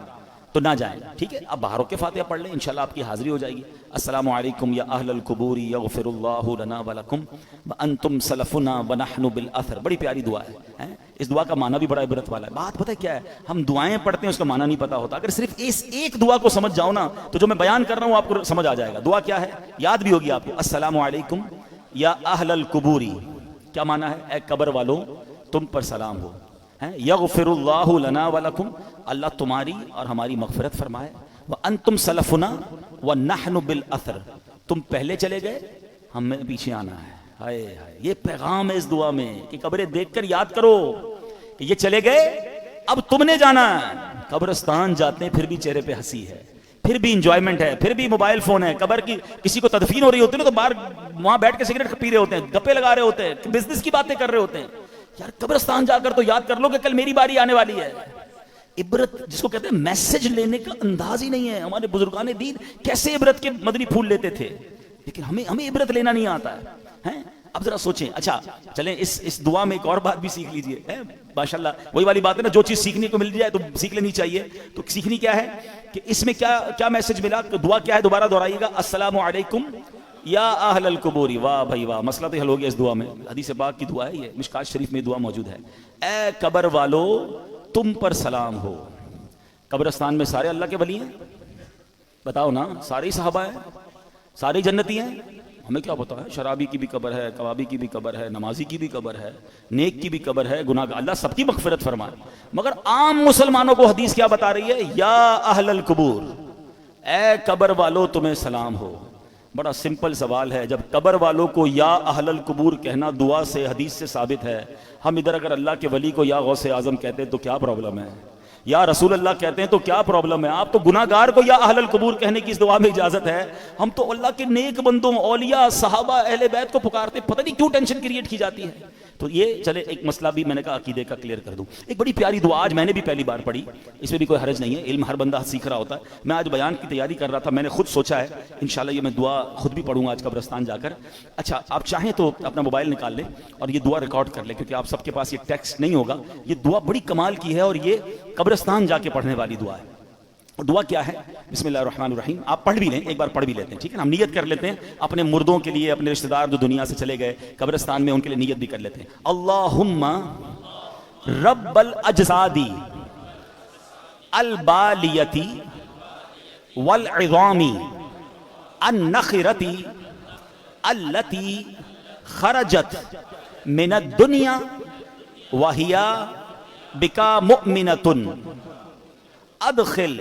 تو نہ جائیں. ٹھیک ہے, اب باہر ہو کے فاتحہ پڑھ لیں, انشاءاللہ آپ کی حاضری ہو جائے گی. السلام علیکم یا اہل القبور یغفر اللہ لنا ولکم وانتم سلفنا ونحن بالاثر. بڑی پیاری دعا ہے. اس دعا کا معنی بھی بڑا عبرت والا ہے. بات پتہ ہے کیا ہے, ہم دعائیں پڑھتے ہیں اس کا معنی نہیں پتا ہوتا. اگر صرف اس ایک دعا کو سمجھ جاؤ نا, تو جو میں بیان کر رہا ہوں آپ کو سمجھ آ جائے گا. دعا کیا ہے, یاد بھی ہوگی آپ کو. السلام علیکم یا اہل القبور, کیا معنی ہے, اے قبر والوں تم پر سلام ہو. یغفر اللہ لنا ولکم, اللہ تمہاری اور ہماری مغفرت فرمائے. وانتم سلفنا ونحن بالاثر, تم پہلے چلے گئے, ہمیں پیچھے آنا ہے. ہائے ہائے, یہ پیغام ہے اس دعا میں کہ قبریں دیکھ کر یاد کرو کہ یہ چلے گئے, اب تم نے جانا ہے. قبرستان جاتے ہیں پھر بھی چہرے پہ ہنسی ہے, پھر بھی انجوائمنٹ ہے, پھر بھی موبائل فون ہے. قبر کی کسی کو تدفین ہو رہی ہوتی ہے نا, تو باہر وہاں بیٹھ کے سگریٹ پی رہے ہوتے ہیں, گپے لگا رہے ہوتے ہیں, بزنس کی باتیں کر رہے ہوتے ہیں. یار قبرستان جا کر تو یاد کر لو کہ کل میری باری آنے والی ہے. عبرت جس کو کہتے ہیں میسج لینے کا انداز ہی نہیں ہے. ہمارے بزرگان دین کیسے عبرت کے مدنی پھول لیتے تھے, لیکن ہمیں عبرت لینا نہیں آتا ہے. اب ذرا سوچیں. اچھا چلیں اس دعا میں ایک اور بات بھی سیکھ لیجئے. ماشاءاللہ وہی والی بات ہے نا, جو چیز سیکھنے کو مل جائے تو سیکھ لینی چاہیے. تو سیکھنی کیا ہے کہ اس میں کیا میسج ملا. دعا کیا ہے, دوبارہ دہرائیے گا. السلام علیکم یا اہل القبور. واہ بھائی واہ, مسئلہ تو حل ہو گیا اس دعا میں. حدیث پاک کی دعا ہے یہ, مشکات شریف میں دعا موجود ہے. اے قبر والو تم پر سلام ہو. قبرستان میں سارے اللہ کے ولی ہیں, بتاؤ نا, سارے صحابہ ہیں, سارے جنتی ہیں. ہمیں کیا پتا ہے, شرابی کی بھی قبر ہے, کبابی کی بھی قبر ہے, نمازی کی بھی قبر ہے, نیک کی بھی قبر ہے, گناہ گار. اللہ سب کی مغفرت فرمائے. مگر عام مسلمانوں کو حدیث کیا بتا رہی ہے, یا اہل القبور, اے قبر والو تمہیں سلام ہو. بڑا سمپل سوال ہے, جب قبر والوں کو یا اہل القبور کہنا دعا سے حدیث سے ثابت ہے, ہم ادھر اگر اللہ کے ولی کو یا غوث اعظم کہتے ہیں تو کیا پرابلم ہے, یا رسول اللہ کہتے ہیں تو کیا پرابلم ہے. آپ تو گناہ گار کو یا اہل القبور کہنے کی اس دعا میں اجازت ہے, ہم تو اللہ کے نیک بندوں, اولیاء, صحابہ, اہل بیت کو پکارتے, پتہ نہیں کیوں ٹینشن کریٹ کی جاتی ہے. تو یہ چلے ایک مسئلہ بھی میں نے کہا عقیدے کا کلیئر کر دوں. ایک بڑی پیاری دعا آج میں نے بھی پہلی بار پڑھی, اس میں بھی کوئی حرج نہیں ہے, علم ہر بندہ سیکھ رہا ہوتا ہے. میں آج بیان کی تیاری کر رہا تھا, میں نے خود سوچا ہے انشاءاللہ یہ میں دعا خود بھی پڑھوں گا آج قبرستان جا کر. اچھا آپ چاہیں تو اپنا موبائل نکال لیں اور یہ دعا ریکارڈ کر لیں, کیونکہ آپ سب کے پاس یہ ٹیکسٹ نہیں ہوگا. یہ دعا بڑی کمال کی ہے اور یہ قبرستان جا کے پڑھنے والی دعا ہے. دعا کیا ہے, بسم اللہ الرحمن الرحیم. آپ پڑھ بھی لیں, ایک بار پڑھ بھی لیتے ہیں, ٹھیک ہے. ہم نیت کر لیتے ہیں اپنے مردوں کے لیے, اپنے رشتہ دار جو دنیا سے چلے گئے قبرستان میں, ان کے لیے نیت بھی کر لیتے ہیں. اللہم رب الاجسادی البالیتی والعظامی النخرتی التی خرجت من الدنیا وہی بکا مؤمنۃ ادخل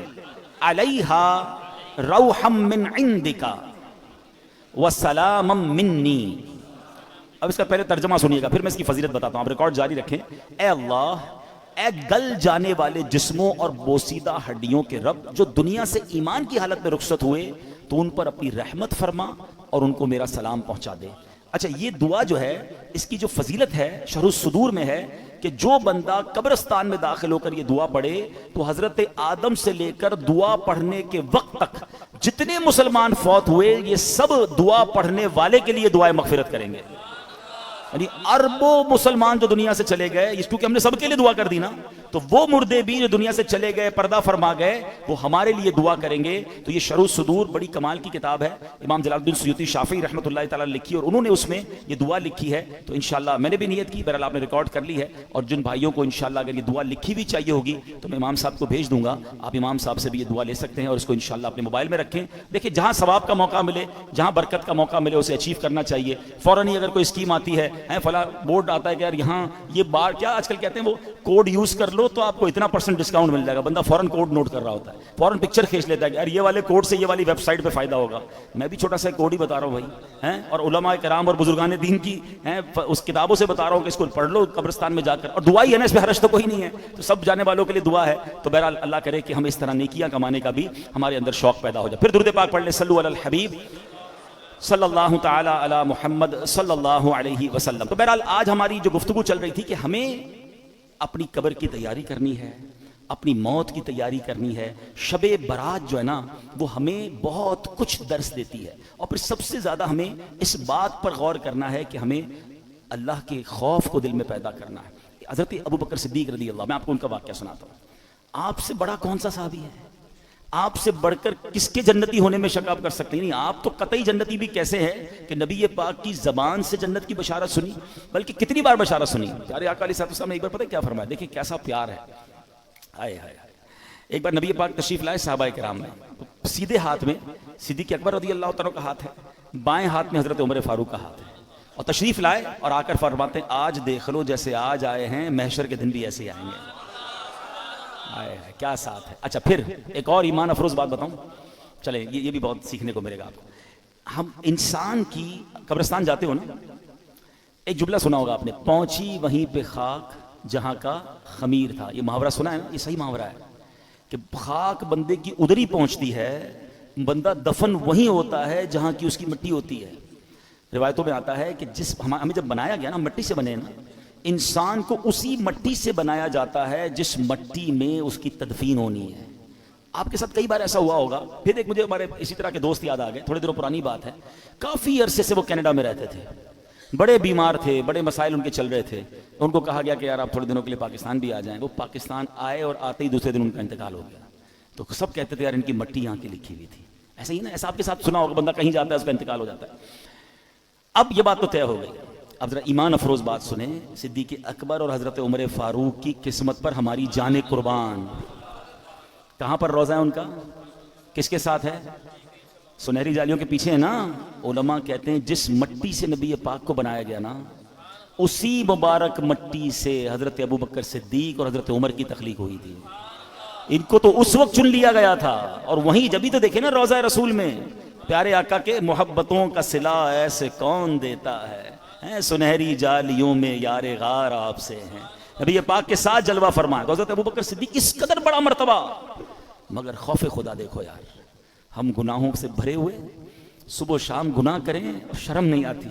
علیہا روحا من عندک وسلاما منی. اب اس کا پہلے ترجمہ سنیے گا, پھر میں اس کی فضیلت بتاتا ہوں. آپ ریکارڈ جاری رکھیں. اے اللہ, اے گل جانے والے جسموں اور بوسیدہ ہڈیوں کے رب, جو دنیا سے ایمان کی حالت میں رخصت ہوئے, تو ان پر اپنی رحمت فرما اور ان کو میرا سلام پہنچا دے. اچھا یہ دعا جو ہے, اس کی جو فضیلت ہے شرح الصدور میں ہے کہ جو بندہ قبرستان میں داخل ہو کر یہ دعا پڑھے تو حضرت آدم سے لے کر دعا پڑھنے کے وقت تک جتنے مسلمان فوت ہوئے, یہ سب دعا پڑھنے والے کے لیے دعائیں مغفرت کریں گے. یعنی اربوں مسلمان جو دنیا سے چلے گئے, اس کیونکہ ہم نے سب کے لیے دعا کر دی نا, تو وہ مردے بھی جو دنیا سے چلے گئے, پردہ فرما گئے, وہ ہمارے لیے دعا کریں گے. تو یہ شرح الصدور بڑی کمال کی کتاب ہے, امام جلال الدین سیوطی شافعی رحمۃ اللہ تعالی لکھی, اور انہوں نے اس میں یہ دعا لکھی ہے. تو انشاءاللہ میں نے بھی نیت کی, بہرحال آپ نے ریکارڈ کر لی ہے, اور جن بھائیوں کو انشاءاللہ اگر یہ دعا لکھی بھی چاہیے ہوگی تو میں امام صاحب کو بھیج دوں گا, آپ امام صاحب سے بھی یہ دعا لے سکتے ہیں اور اس کو انشاءاللہ اپنے موبائل میں رکھیں. دیکھیں جہاں ثواب کا موقع ملے, جہاں برکت کا موقع ملے, اسے اچیو کرنا چاہیے. فوراً ہی اگر کوئی اسکیم آتی ہے, فلاں بورڈ آتا ہے کہ یار یہاں یہ بار کیا آج کل کہتے ہیں وہ کوڈ یوز کر لو لو تو آپ کو اتنا % ڈسکاؤنٹ مل جائے گا. بندہ فوراً کوڈ نوٹ کر رہا ہوتا ہے, فوراً پکچر کھینچ لیتا ہے کہ یار یہ والے کوڈ سے یہ والی ویب سائٹ پہ فائدہ ہوگا. میں بھی چھوٹا سا کوڈ ہی بتا رہا ہوں بھائی ہیں, اور علماء کرام اور بزرگان دین کی ہیں اس کتابوں سے بتا رہا ہوں کہ اس کو پڑھ لو قبرستان میں جا کر, اور دعا ہی ہے نا, اس پہ حرج تو کوئی نہیں ہے, تو سب جانے والوں کے لیے دعا ہے. تو بہرحال اللہ کرے کہ ہم اس طرح نیکیاں کمانے کا بھی ہمارے اندر شوق پیدا ہو جائے. پھر درود پاک پڑھ لیں, صلو علی الحبیب صلی اللہ تعالی علی محمد صلی اللہ علیہ وسلم. تو بہرحال آج ہماری جو گفتگو چل رہی تھی کہ ہمیں اپنی قبر کی تیاری کرنی ہے, اپنی موت کی تیاری کرنی ہے. شب برات جو ہے نا وہ ہمیں بہت کچھ درس دیتی ہے, اور پھر سب سے زیادہ ہمیں اس بات پر غور کرنا ہے کہ ہمیں اللہ کے خوف کو دل میں پیدا کرنا ہے. حضرت ابوبکر صدیق رضی اللہ, میں آپ کو ان کا واقعہ سناتا ہوں. آپ سے بڑا کون سا صحابی ہے؟ آپ سے بڑھ کر کس کے جنتی ہونے میں شک آپ کر سکتے ہیں؟ نہیں, آپ تو قطعی جنتی بھی کیسے ہیں کہ نبی پاک کی زبان سے جنت کی بشارت سنی, بلکہ کتنی بار بشارت سنی. پیارے آقا علیہ الصلوۃ والسلام نے ایک بار پتہ کیا فرمایا, دیکھیں کیسا پیار ہے. ہائے ہائے, ایک بار نبی پاک تشریف لائے صحابہ کرام میں, سیدھے ہاتھ میں صدیق اکبر رضی اللہ تعالیٰ کا ہاتھ ہے, بائیں ہاتھ میں حضرت عمر فاروق کا ہاتھ ہے, اور تشریف لائے اور آ کر فرماتے ہیں آج دیکھ لو جیسے آج آئے ہیں, محشر کے دن بھی ایسے آئیں گے. کیا ساتھ ہے. اچھا پھر ایک اور ایمان افروز بات بتاؤں, چلیں یہ بھی بہت سیکھنے کو ملے گا آپ کو. ہم انسان کی قبرستان جاتے ہو نا, ایک جملہ سنا ہوگا آپ نے, پہنچی وہیں پہ خاک جہاں کا خمیر تھا. یہ محاورہ سنا ہے نا, یہ صحیح محاورہ ہے کہ خاک بندے کی ادھر ہی پہنچتی ہے, بندہ دفن وہیں ہوتا ہے جہاں کی اس کی مٹی ہوتی ہے. روایتوں میں آتا ہے کہ جس ہمیں جب بنایا گیا نا, مٹی سے بنے نا, انسان کو اسی مٹی سے بنایا جاتا ہے جس مٹی میں اس کی تدفین ہونی ہے. آپ کے ساتھ کئی بار ایسا ہوا ہوگا. پھر ایک مجھے ہمارے اسی طرح کے دوست یاد آ گئے, تھوڑے دنوں پرانی بات ہے, کافی عرصے سے وہ کینیڈا میں رہتے تھے, بڑے بیمار تھے, بڑے مسائل ان کے چل رہے تھے. ان کو کہا گیا کہ یار آپ تھوڑے دنوں کے لیے پاکستان بھی آ جائیں. وہ پاکستان آئے اور آتے ہی دوسرے دن ان کا انتقال ہو گیا. تو سب کہتے تھے یار ان کی مٹی یہاں کی لکھی ہوئی تھی. ایسا ہی نا, ایسا آپ کے ساتھ سنا ہوگا, بندہ کہیں جاتا ہے اس کا انتقال ہو جاتا ہے. اب یہ بات تو طے ہو گئی. اب ذرا ایمان افروز بات سنیں, صدیق اکبر اور حضرت عمر فاروق کی قسمت پر ہماری جان قربان. کہاں پر روزہ ہے ان کا, کس کے ساتھ ہے؟ سنہری جالیوں کے پیچھے ہے نا. علماء کہتے ہیں جس مٹی سے نبی پاک کو بنایا گیا نا, اسی مبارک مٹی سے حضرت ابوبکر صدیق اور حضرت عمر کی تخلیق ہوئی تھی. ان کو تو اس وقت چن لیا گیا تھا, اور وہیں جبھی تو دیکھیں نا روضہ رسول میں پیارے آقا کے محبتوں کا صلہ ایسے کون دیتا ہے, سنہری جالیوں میں یار غار آپ سے ہیں. نبی پاک کے ساتھ جلوہ فرمایا. تو حضرت ابوبکر صدیق اس قدر بڑا مرتبہ, مگر خوف خدا دیکھو یار, ہم گناہوں سے بھرے ہوئے, صبح و شام گناہ کریں اور شرم نہیں آتی,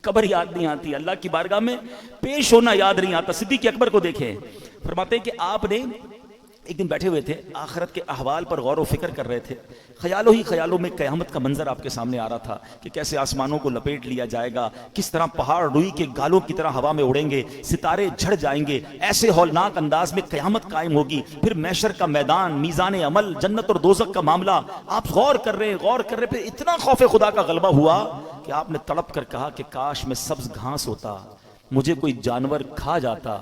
قبر یاد نہیں آتی, اللہ کی بارگاہ میں پیش ہونا یاد نہیں آتا. صدیق اکبر کو دیکھیں, فرماتے ہیں کہ آپ نے ایک دن بیٹھے ہوئے تھے, آخرت کے احوال پر غور و فکر کر رہے تھے. خیالوں ہی خیالوں میں قیامت کا منظر آپ کے سامنے آ رہا تھا کہ کیسے آسمانوں کو لپیٹ لیا جائے گا, کس طرح پہاڑ روئی کے گالوں کی طرح ہوا میں اڑیں گے, ستارے جھڑ جائیں گے, ایسے ہولناک انداز میں قیامت قائم ہوگی, پھر محشر کا میدان, میزان عمل, جنت اور دوزخ کا معاملہ. آپ غور کر رہے پھر اتنا خوف خدا کا غلبہ ہوا کہ آپ نے تڑپ کر کہا کہ کاش میں سبز گھاس ہوتا, مجھے کوئی جانور کھا جاتا,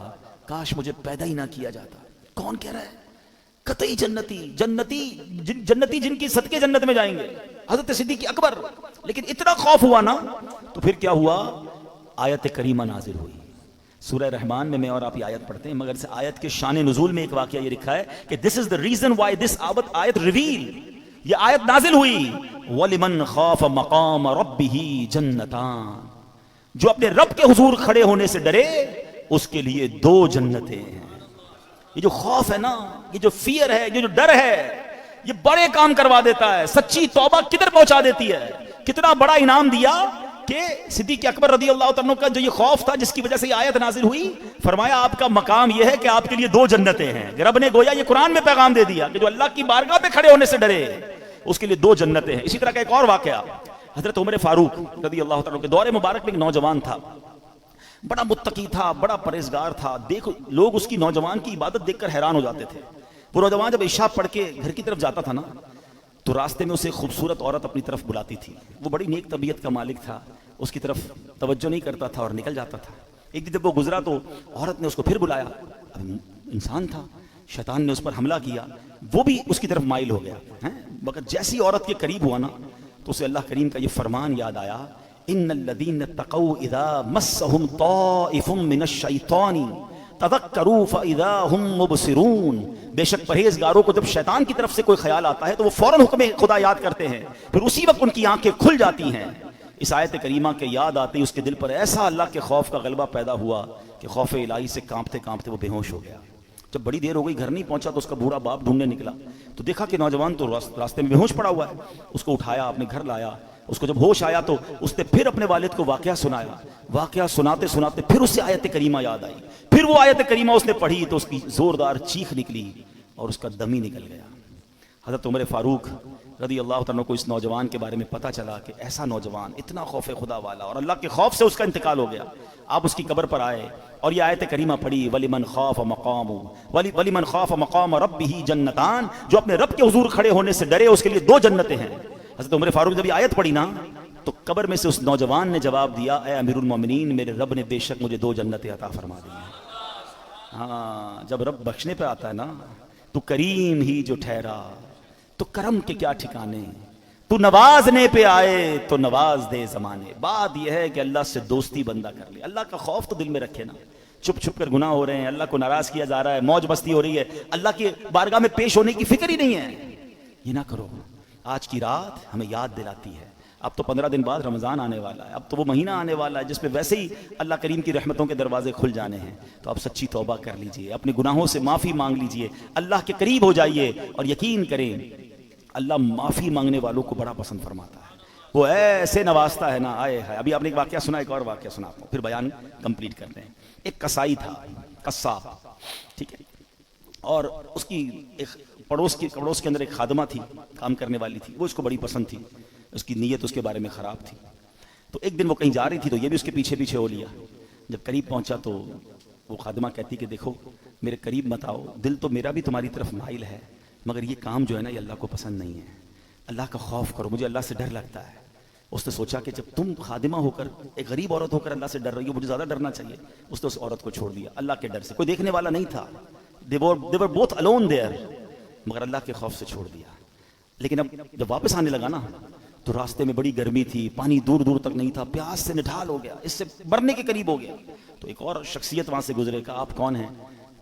کاش مجھے پیدا ہی نہ کیا جاتا. کون کہہ رہا ہے؟ قطعی جنتی جن کی صدقے جنت میں جائیں گے, حضرت صدیق اکبر. لیکن اتنا خوف ہوا نا, تو پھر کیا ہوا, آیت کریمہ نازل ہوئی. سورہ رحمان میں میں اور آپ یہ آیت پڑھتے ہیں, مگر اس آیت کے شان نزول میں ایک واقعہ یہ لکھا ہے کہ this is the reason why this آیت reveal, یہ آیت نازل ہوئی. وَلِمَنْ خَافَ مَقَامَ رَبِّهِ جَنَّتَانِ, جو اپنے رب کے حضور کھڑے ہونے سے ڈرے اس کے لیے 2 جنتیں ہیں. یہ جو خوف ہے نا, یہ جو فیئر ہے, یہ جو ڈر ہے, یہ بڑے کام کروا دیتا ہے. سچی توبہ کدھر پہنچا دیتی ہے. کتنا بڑا انعام دیا کہ صدیق اکبر رضی اللہ تعالیٰ کا جو یہ خوف تھا جس کی وجہ سے یہ آیت نازل ہوئی, فرمایا آپ کا مقام یہ ہے کہ آپ کے لیے 2 جنتیں ہیں. رب نے گویا یہ قرآن میں پیغام دے دیا کہ جو اللہ کی بارگاہ پہ کھڑے ہونے سے ڈرے اس کے لیے 2 جنتیں ہیں. اسی طرح کا ایک اور واقعہ, حضرت عمر فاروق رضی اللہ تعالیٰ کے دور مبارک میں ایک نوجوان تھا, بڑا متقی تھا, بڑا پرہیزگار تھا. دیکھو لوگ اس کی نوجوان کی عبادت دیکھ کر حیران ہو جاتے تھے. وہ نوجوان جب عشاء پڑھ کے گھر کی طرف جاتا تھا نا, تو راستے میں اسے خوبصورت عورت اپنی طرف بلاتی تھی. وہ بڑی نیک طبیعت کا مالک تھا, اس کی طرف توجہ نہیں کرتا تھا اور نکل جاتا تھا. ایک دن جب وہ گزرا تو عورت نے اس کو پھر بلایا. اب انسان تھا, شیطان نے اس پر حملہ کیا, وہ بھی اس کی طرف مائل ہو گیا. مگر جیسی عورت کے قریب ہوا نا, تو اسے اللہ کریم کا یہ فرمان یاد آیا, ان الذین اتقوا اذا مسهم طائف من الشیطان تذکروا فاذا هم مبصرون، بے شک پرہیزگاروں کو جب شیطان کی طرف سے کوئی خیال آتا ہے تو وہ فوراً حکم خدا یاد کرتے ہیں، پھر اسی وقت ان کی آنکھیں کھل جاتی ہیں۔ اس آیت کریمہ کے یاد آتے ہی اس کے دل پر ایسا اللہ کے خوف کا غلبہ پیدا ہوا کہ خوف الہی سے کانپتے کانپتے وہ بے ہوش ہو گیا۔ جب بڑی دیر ہو گئی گھر نہیں پہنچا تو اس کا بوڑھا باپ ڈھونڈنے نکلا تو دیکھا کہ نوجوان تو راستے میں بے ہوش پڑا ہوا ہے۔ اس کو اٹھایا، اپنے گھر لایا۔ اس کو جب ہوش آیا تو اس نے پھر اپنے والد کو واقعہ سنایا۔ واقعہ سناتے سناتے پھر اسے آیت کریمہ یاد آئی، پھر وہ آیت کریمہ اس نے پڑھی تو اس کی زوردار چیخ نکلی اور اس کا دم ہی نکل گیا۔ حضرت عمر فاروق رضی اللہ تعالیٰ کو اس نوجوان کے بارے میں پتہ چلا کہ ایسا نوجوان اتنا خوف خدا والا، اور اللہ کے خوف سے اس کا انتقال ہو گیا۔ آپ اس کی قبر پر آئے اور یہ آیت کریمہ پڑھی، وَلِمَنْ خَافَ مَقَامَ رَبِّهِ جَنَّتَانِ، جو اپنے رب کے حضور کھڑے ہونے سے ڈرے اس کے لیے 2 جنتیں ہیں۔ حضرت عمر فاروق جب یہ آیت پڑھی نا تو قبر میں سے اس نوجوان نے جواب دیا، اے امیر المومنین، میرے رب نے بے شک مجھے 2 جنتیں عطا فرما دی ہیں۔ ہاں، جب رب بخشنے پہ آتا ہے نا تو کریم ہی جو ٹھہرا تو کرم کے کیا ٹھکانے، تو نوازنے پہ آئے تو نواز دے زمانے۔ بات یہ ہے کہ اللہ سے دوستی بندہ کر لے، اللہ کا خوف تو دل میں رکھے نا۔ چھپ چھپ کر گناہ ہو رہے ہیں، اللہ کو ناراض کیا جا رہا ہے، موج مستی ہو رہی ہے، اللہ کی بارگاہ میں پیش ہونے کی فکر ہی نہیں ہے، یہ نہ کرو۔ آج کی رات ہمیں یاد دلاتی ہے، اب تو 15 دن بعد رمضان آنے والا ہے، اب تو وہ مہینہ آنے والا ہے جس میں ویسے ہی اللہ کریم کی رحمتوں کے دروازے کھل جانے ہیں۔ تو آپ سچی توبہ کر لیجئے، اپنے گناہوں سے معافی مانگ لیجئے، اللہ کے قریب ہو جائیے، اور یقین کریں اللہ معافی مانگنے والوں کو بڑا پسند فرماتا ہے، وہ ایسے نوازتا ہے نا، آئے ہے۔ ابھی آپ نے ایک واقعہ سنا، ایک اور واقعہ سناتا ہوں پھر بیان کمپلیٹ کرتے ہیں۔ ایک کسائی تھا، قصاب، ٹھیک ہے، اور اس کی ایک پڑوس کے اندر ایک خادمہ تھی، کام کرنے والی تھی، وہ اس کو بڑی پسند تھی، اس کی نیت اس کے بارے میں خراب تھی۔ تو ایک دن وہ کہیں جا رہی تھی تو یہ بھی اس کے پیچھے پیچھے ہو لیا۔ جب قریب پہنچا تو وہ خادمہ کہتی کہ دیکھو میرے قریب مت آؤ، دل تو میرا بھی تمہاری طرف مائل ہے، مگر یہ کام جو ہے نا یہ اللہ کو پسند نہیں ہے، اللہ کا خوف کرو، مجھے اللہ سے ڈر لگتا ہے۔ اس نے سوچا کہ جب تم خادمہ ہو کر، ایک غریب عورت ہو کر اللہ سے ڈر رہی ہو، مجھے زیادہ ڈرنا چاہیے۔ اس نے اس عورت کو چھوڑ دیا اللہ کے ڈر سے، کوئی دیکھنے والا نہیں تھا، they were both alone there، مگر اللہ کے خوف سے چھوڑ دیا۔ لیکن اب جب واپس آنے لگا نا تو راستے میں بڑی گرمی تھی، پانی دور دور تک نہیں تھا، پیاس سے نڈھال ہو گیا، اس سے مرنے کے قریب ہو گیا۔ تو ایک اور شخصیت وہاں سے گزرے، کہا آپ کون ہیں؟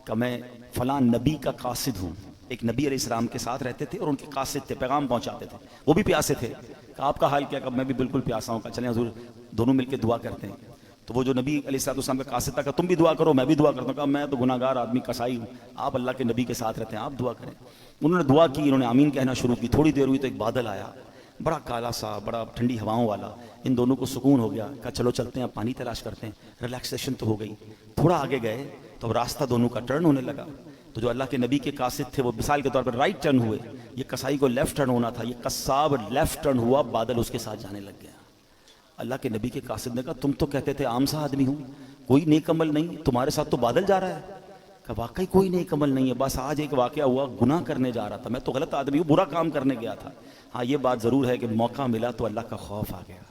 کہ میں فلاں نبی کا قاصد ہوں۔ ایک نبی علیہ السلام کے ساتھ رہتے تھے اور ان کے قاصد تھے، پیغام پہنچاتے تھے، وہ بھی پیاسے تھے۔ کہا آپ کا حال کیا؟ کہ میں بھی بالکل پیاسا ہوں۔ کہا چلیں حضور دونوں مل کے دعا کرتے ہیں۔ تو وہ جو نبی علیہ السلام کا قاصد تھا کہ تم بھی دعا کرو، میں بھی دعا کرتا ہوں۔ کہا میں تو گناہ گار آدمی کسائی ہوں، آپ اللہ کے نبی کے ساتھ رہتے ہیں، آپ دعا کریں۔ انہوں نے دعا کی، انہوں نے آمین کہنا شروع کی، تھوڑی دیر ہوئی تو ایک بادل آیا، بڑا کالا سا، بڑا ٹھنڈی ہواؤں والا۔ ان دونوں کو سکون ہو گیا، کہا چلو چلتے ہیں، اب پانی تلاش کرتے ہیں، ریلیکسیشن تو ہو گئی۔ تھوڑا آگے گئے تو اب راستہ دونوں کا ٹرن ہونے لگا۔ تو جو اللہ کے نبی کے قاصد تھے وہ مثال کے طور پر رائٹ ٹرن ہوئے، یہ کسائی کو لیفٹ ٹرن ہونا تھا، یہ قصاب لیفٹ ٹرن ہوا، بادل اس کے ساتھ جانے لگ گیا۔ اللہ کے نبی کے قاصد نے کہا تم تو کہتے تھے عام سا آدمی ہوں، کوئی نیک عمل نہیں، تمہارے ساتھ تو بادل جا رہا ہے۔ کہ واقعی کوئی نیک عمل نہیں ہے، بس آج ایک واقعہ ہوا، گناہ کرنے جا رہا تھا، میں تو غلط آدمی ہوں، برا کام کرنے گیا تھا۔ ہاں یہ بات ضرور ہے کہ موقع ملا تو اللہ کا خوف آ گیا،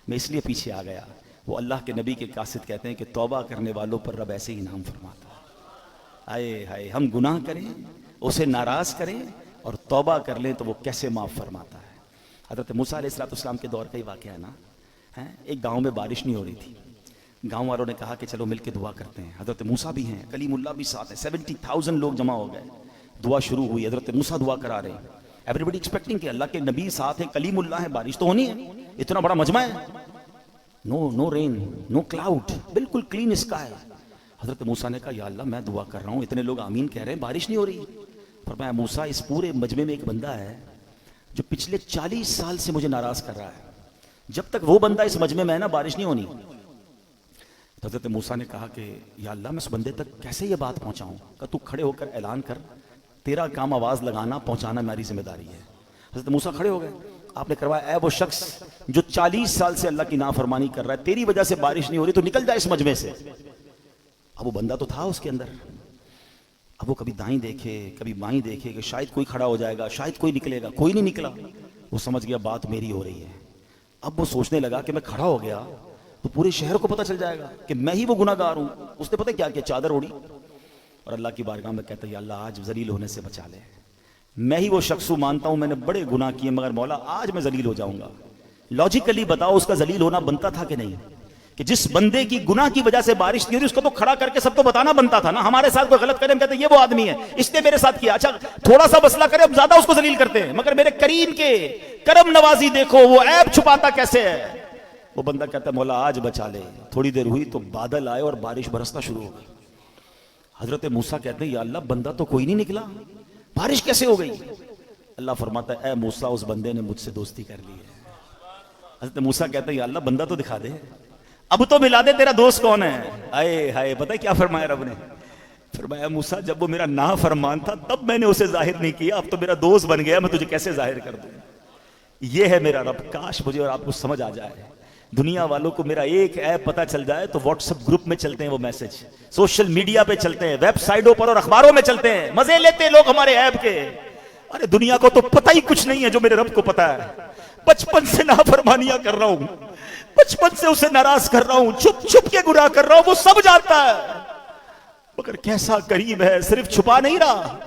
میں اس لیے پیچھے آ گیا۔ وہ اللہ کے نبی کے قاصد کہتے ہیں کہ توبہ کرنے والوں پر رب ایسے ہی انعام فرماتا ہے۔ آئے ہائے، ہم گناہ کریں، اسے ناراض کریں اور توبہ کر لیں تو وہ کیسے معاف فرماتا ہے۔ حضرت موسیٰ علیہ السلام کے دور کا ہی واقعہ ہے نا۔ ایک گاؤں میں بارش نہیں ہو رہی تھی، گاؤں والوں نے کہا کہ چلو مل کے دعا کرتے ہیں۔ حضرت موسیٰ بھی ہیں، کلیم اللہ بھی ساتھ ہے، 70,000 لوگ جمع ہو گئے، دعا شروع ہوئی۔ حضرت موسیٰ دعا کرا رہے ہیں، ایوریبڈی ایکسپیکٹنگ کہ اللہ کے نبی ساتھ ہے، کلیم اللہ ہے، بارش تو ہونی ہے، اتنا بڑا مجمع ہے۔ نو رین، نو کلاؤڈ، بالکل کلین اسکائی۔ حضرت موسیٰ نے کہا یا اللہ میں دعا کر رہا ہوں، اتنے لوگ آمین کہہ رہے ہیں، بارش نہیں ہو رہی۔ فرمایا موسیٰ اس پورے مجمع میں ایک بندہ ہے جو پچھلے 40 سال سے مجھے ناراض کر رہا ہے، جب تک وہ بندہ اس مجمع میں ہے نا بارش نہیں ہونی۔ حضرت موسیٰ نے کہا کہ یا اللہ میں اس بندے تک کیسے یہ بات پہنچاؤں؟ کہ تو کھڑے ہو کر اعلان کر، تیرا کام آواز لگانا پہنچانا میری ذمہ داری ہے۔ حضرت موسیٰ کھڑے ہو گئے، آپ نے کروایا اے وہ شخص جو 40 سال سے اللہ کی نافرمانی کر رہا ہے، تیری وجہ سے بارش نہیں ہو رہی تو نکل جائے اس مجمع سے۔ اب وہ بندہ تو تھا اس کے اندر، اب وہ کبھی دائیں دیکھے کبھی بائیں دیکھے کہ شاید کوئی کھڑا ہو جائے گا، شاید کوئی نکلے گا، کوئی نہیں نکلا۔ وہ سمجھ گیا بات میری ہو رہی ہے۔ اب وہ سوچنے لگا کہ میں کھڑا ہو گیا تو پورے شہر کو پتہ چل جائے گا کہ میں ہی وہ گناہ گار ہوں۔ اس نے پتہ کیا کیا، چادر اوڑی اور اللہ کی بارگاہ میں کہتا ہے یا اللہ آج ذلیل ہونے سے بچا لے، میں ہی وہ شخص ہوں، مانتا ہوں میں نے بڑے گناہ کیے، مگر مولا آج میں ذلیل ہو جاؤں گا۔ لاجیکلی بتاؤ اس کا ذلیل ہونا بنتا تھا کہ نہیں؟ کہ جس بندے کی گناہ کی وجہ سے بارش نہیں ہوئی اس کو تو کھڑا کر کے سب کو بتانا بنتا تھا نا. ہمارے ساتھ کوئی غلط کرے ہم کہتے ہیں یہ وہ آدمی ہے اس نے میرے ساتھ کیا, اچھا تھوڑا سا مسئلہ کرے ہم زیادہ اس کو ذلیل کرتے ہیں. مگر میرے کریم کے کرم نوازی دیکھو, وہ عیب چھپاتا کیسے ہے. وہ بندہ کہتا ہے مولا آج بچا لے. تھوڑی دیر ہوئی تو بادل آئے اور بارش برسنا شروع ہو گئی. حضرت موسیٰ کہتے ہیں یا اللہ بندہ تو کوئی نہیں نکلا, بارش کیسے ہو گئی؟ اللہ فرماتا ہے اے موسیٰ اس بندے نے مجھ سے دوستی کر لی ہے. حضرت موسیٰ کہتے ہیں یا اللہ بندہ تو دکھا دے, اب تو ملا دے تیرا دوست کون ہے. آئے ہائے, پتہ ہے کیا فرمایا رب نے؟ فرمایا موسیٰ جب وہ میرا نافرمان تھا تب میں نے اسے ظاہر نہیں کیا, اب تو میرا دوست بن گیا, میں تجھے کیسے ظاہر کر دوں. یہ ہے میرا رب. کاش مجھے اور آپ کو سمجھ آ جائے. دنیا والوں کو میرا ایک ایپ پتہ چل جائے تو واٹس ایپ گروپ میں چلتے ہیں وہ میسج, سوشل میڈیا پہ چلتے ہیں, ویب سائٹوں پر اور اخباروں میں چلتے ہیں, مزے لیتے ہیں لوگ ہمارے ایپ کے. ارے دنیا کو تو پتہ ہی کچھ نہیں ہے جو میرے رب کو پتہ ہے. بچپن سے نافرمانیاں کر رہا ہوں, بچپن سے اسے ناراض کر رہا ہوں, چھپ چھپ کے گناہ کر رہا ہوں, وہ سب جانتا ہے. مگر کیسا کریم ہے, صرف چھپا نہیں رہا.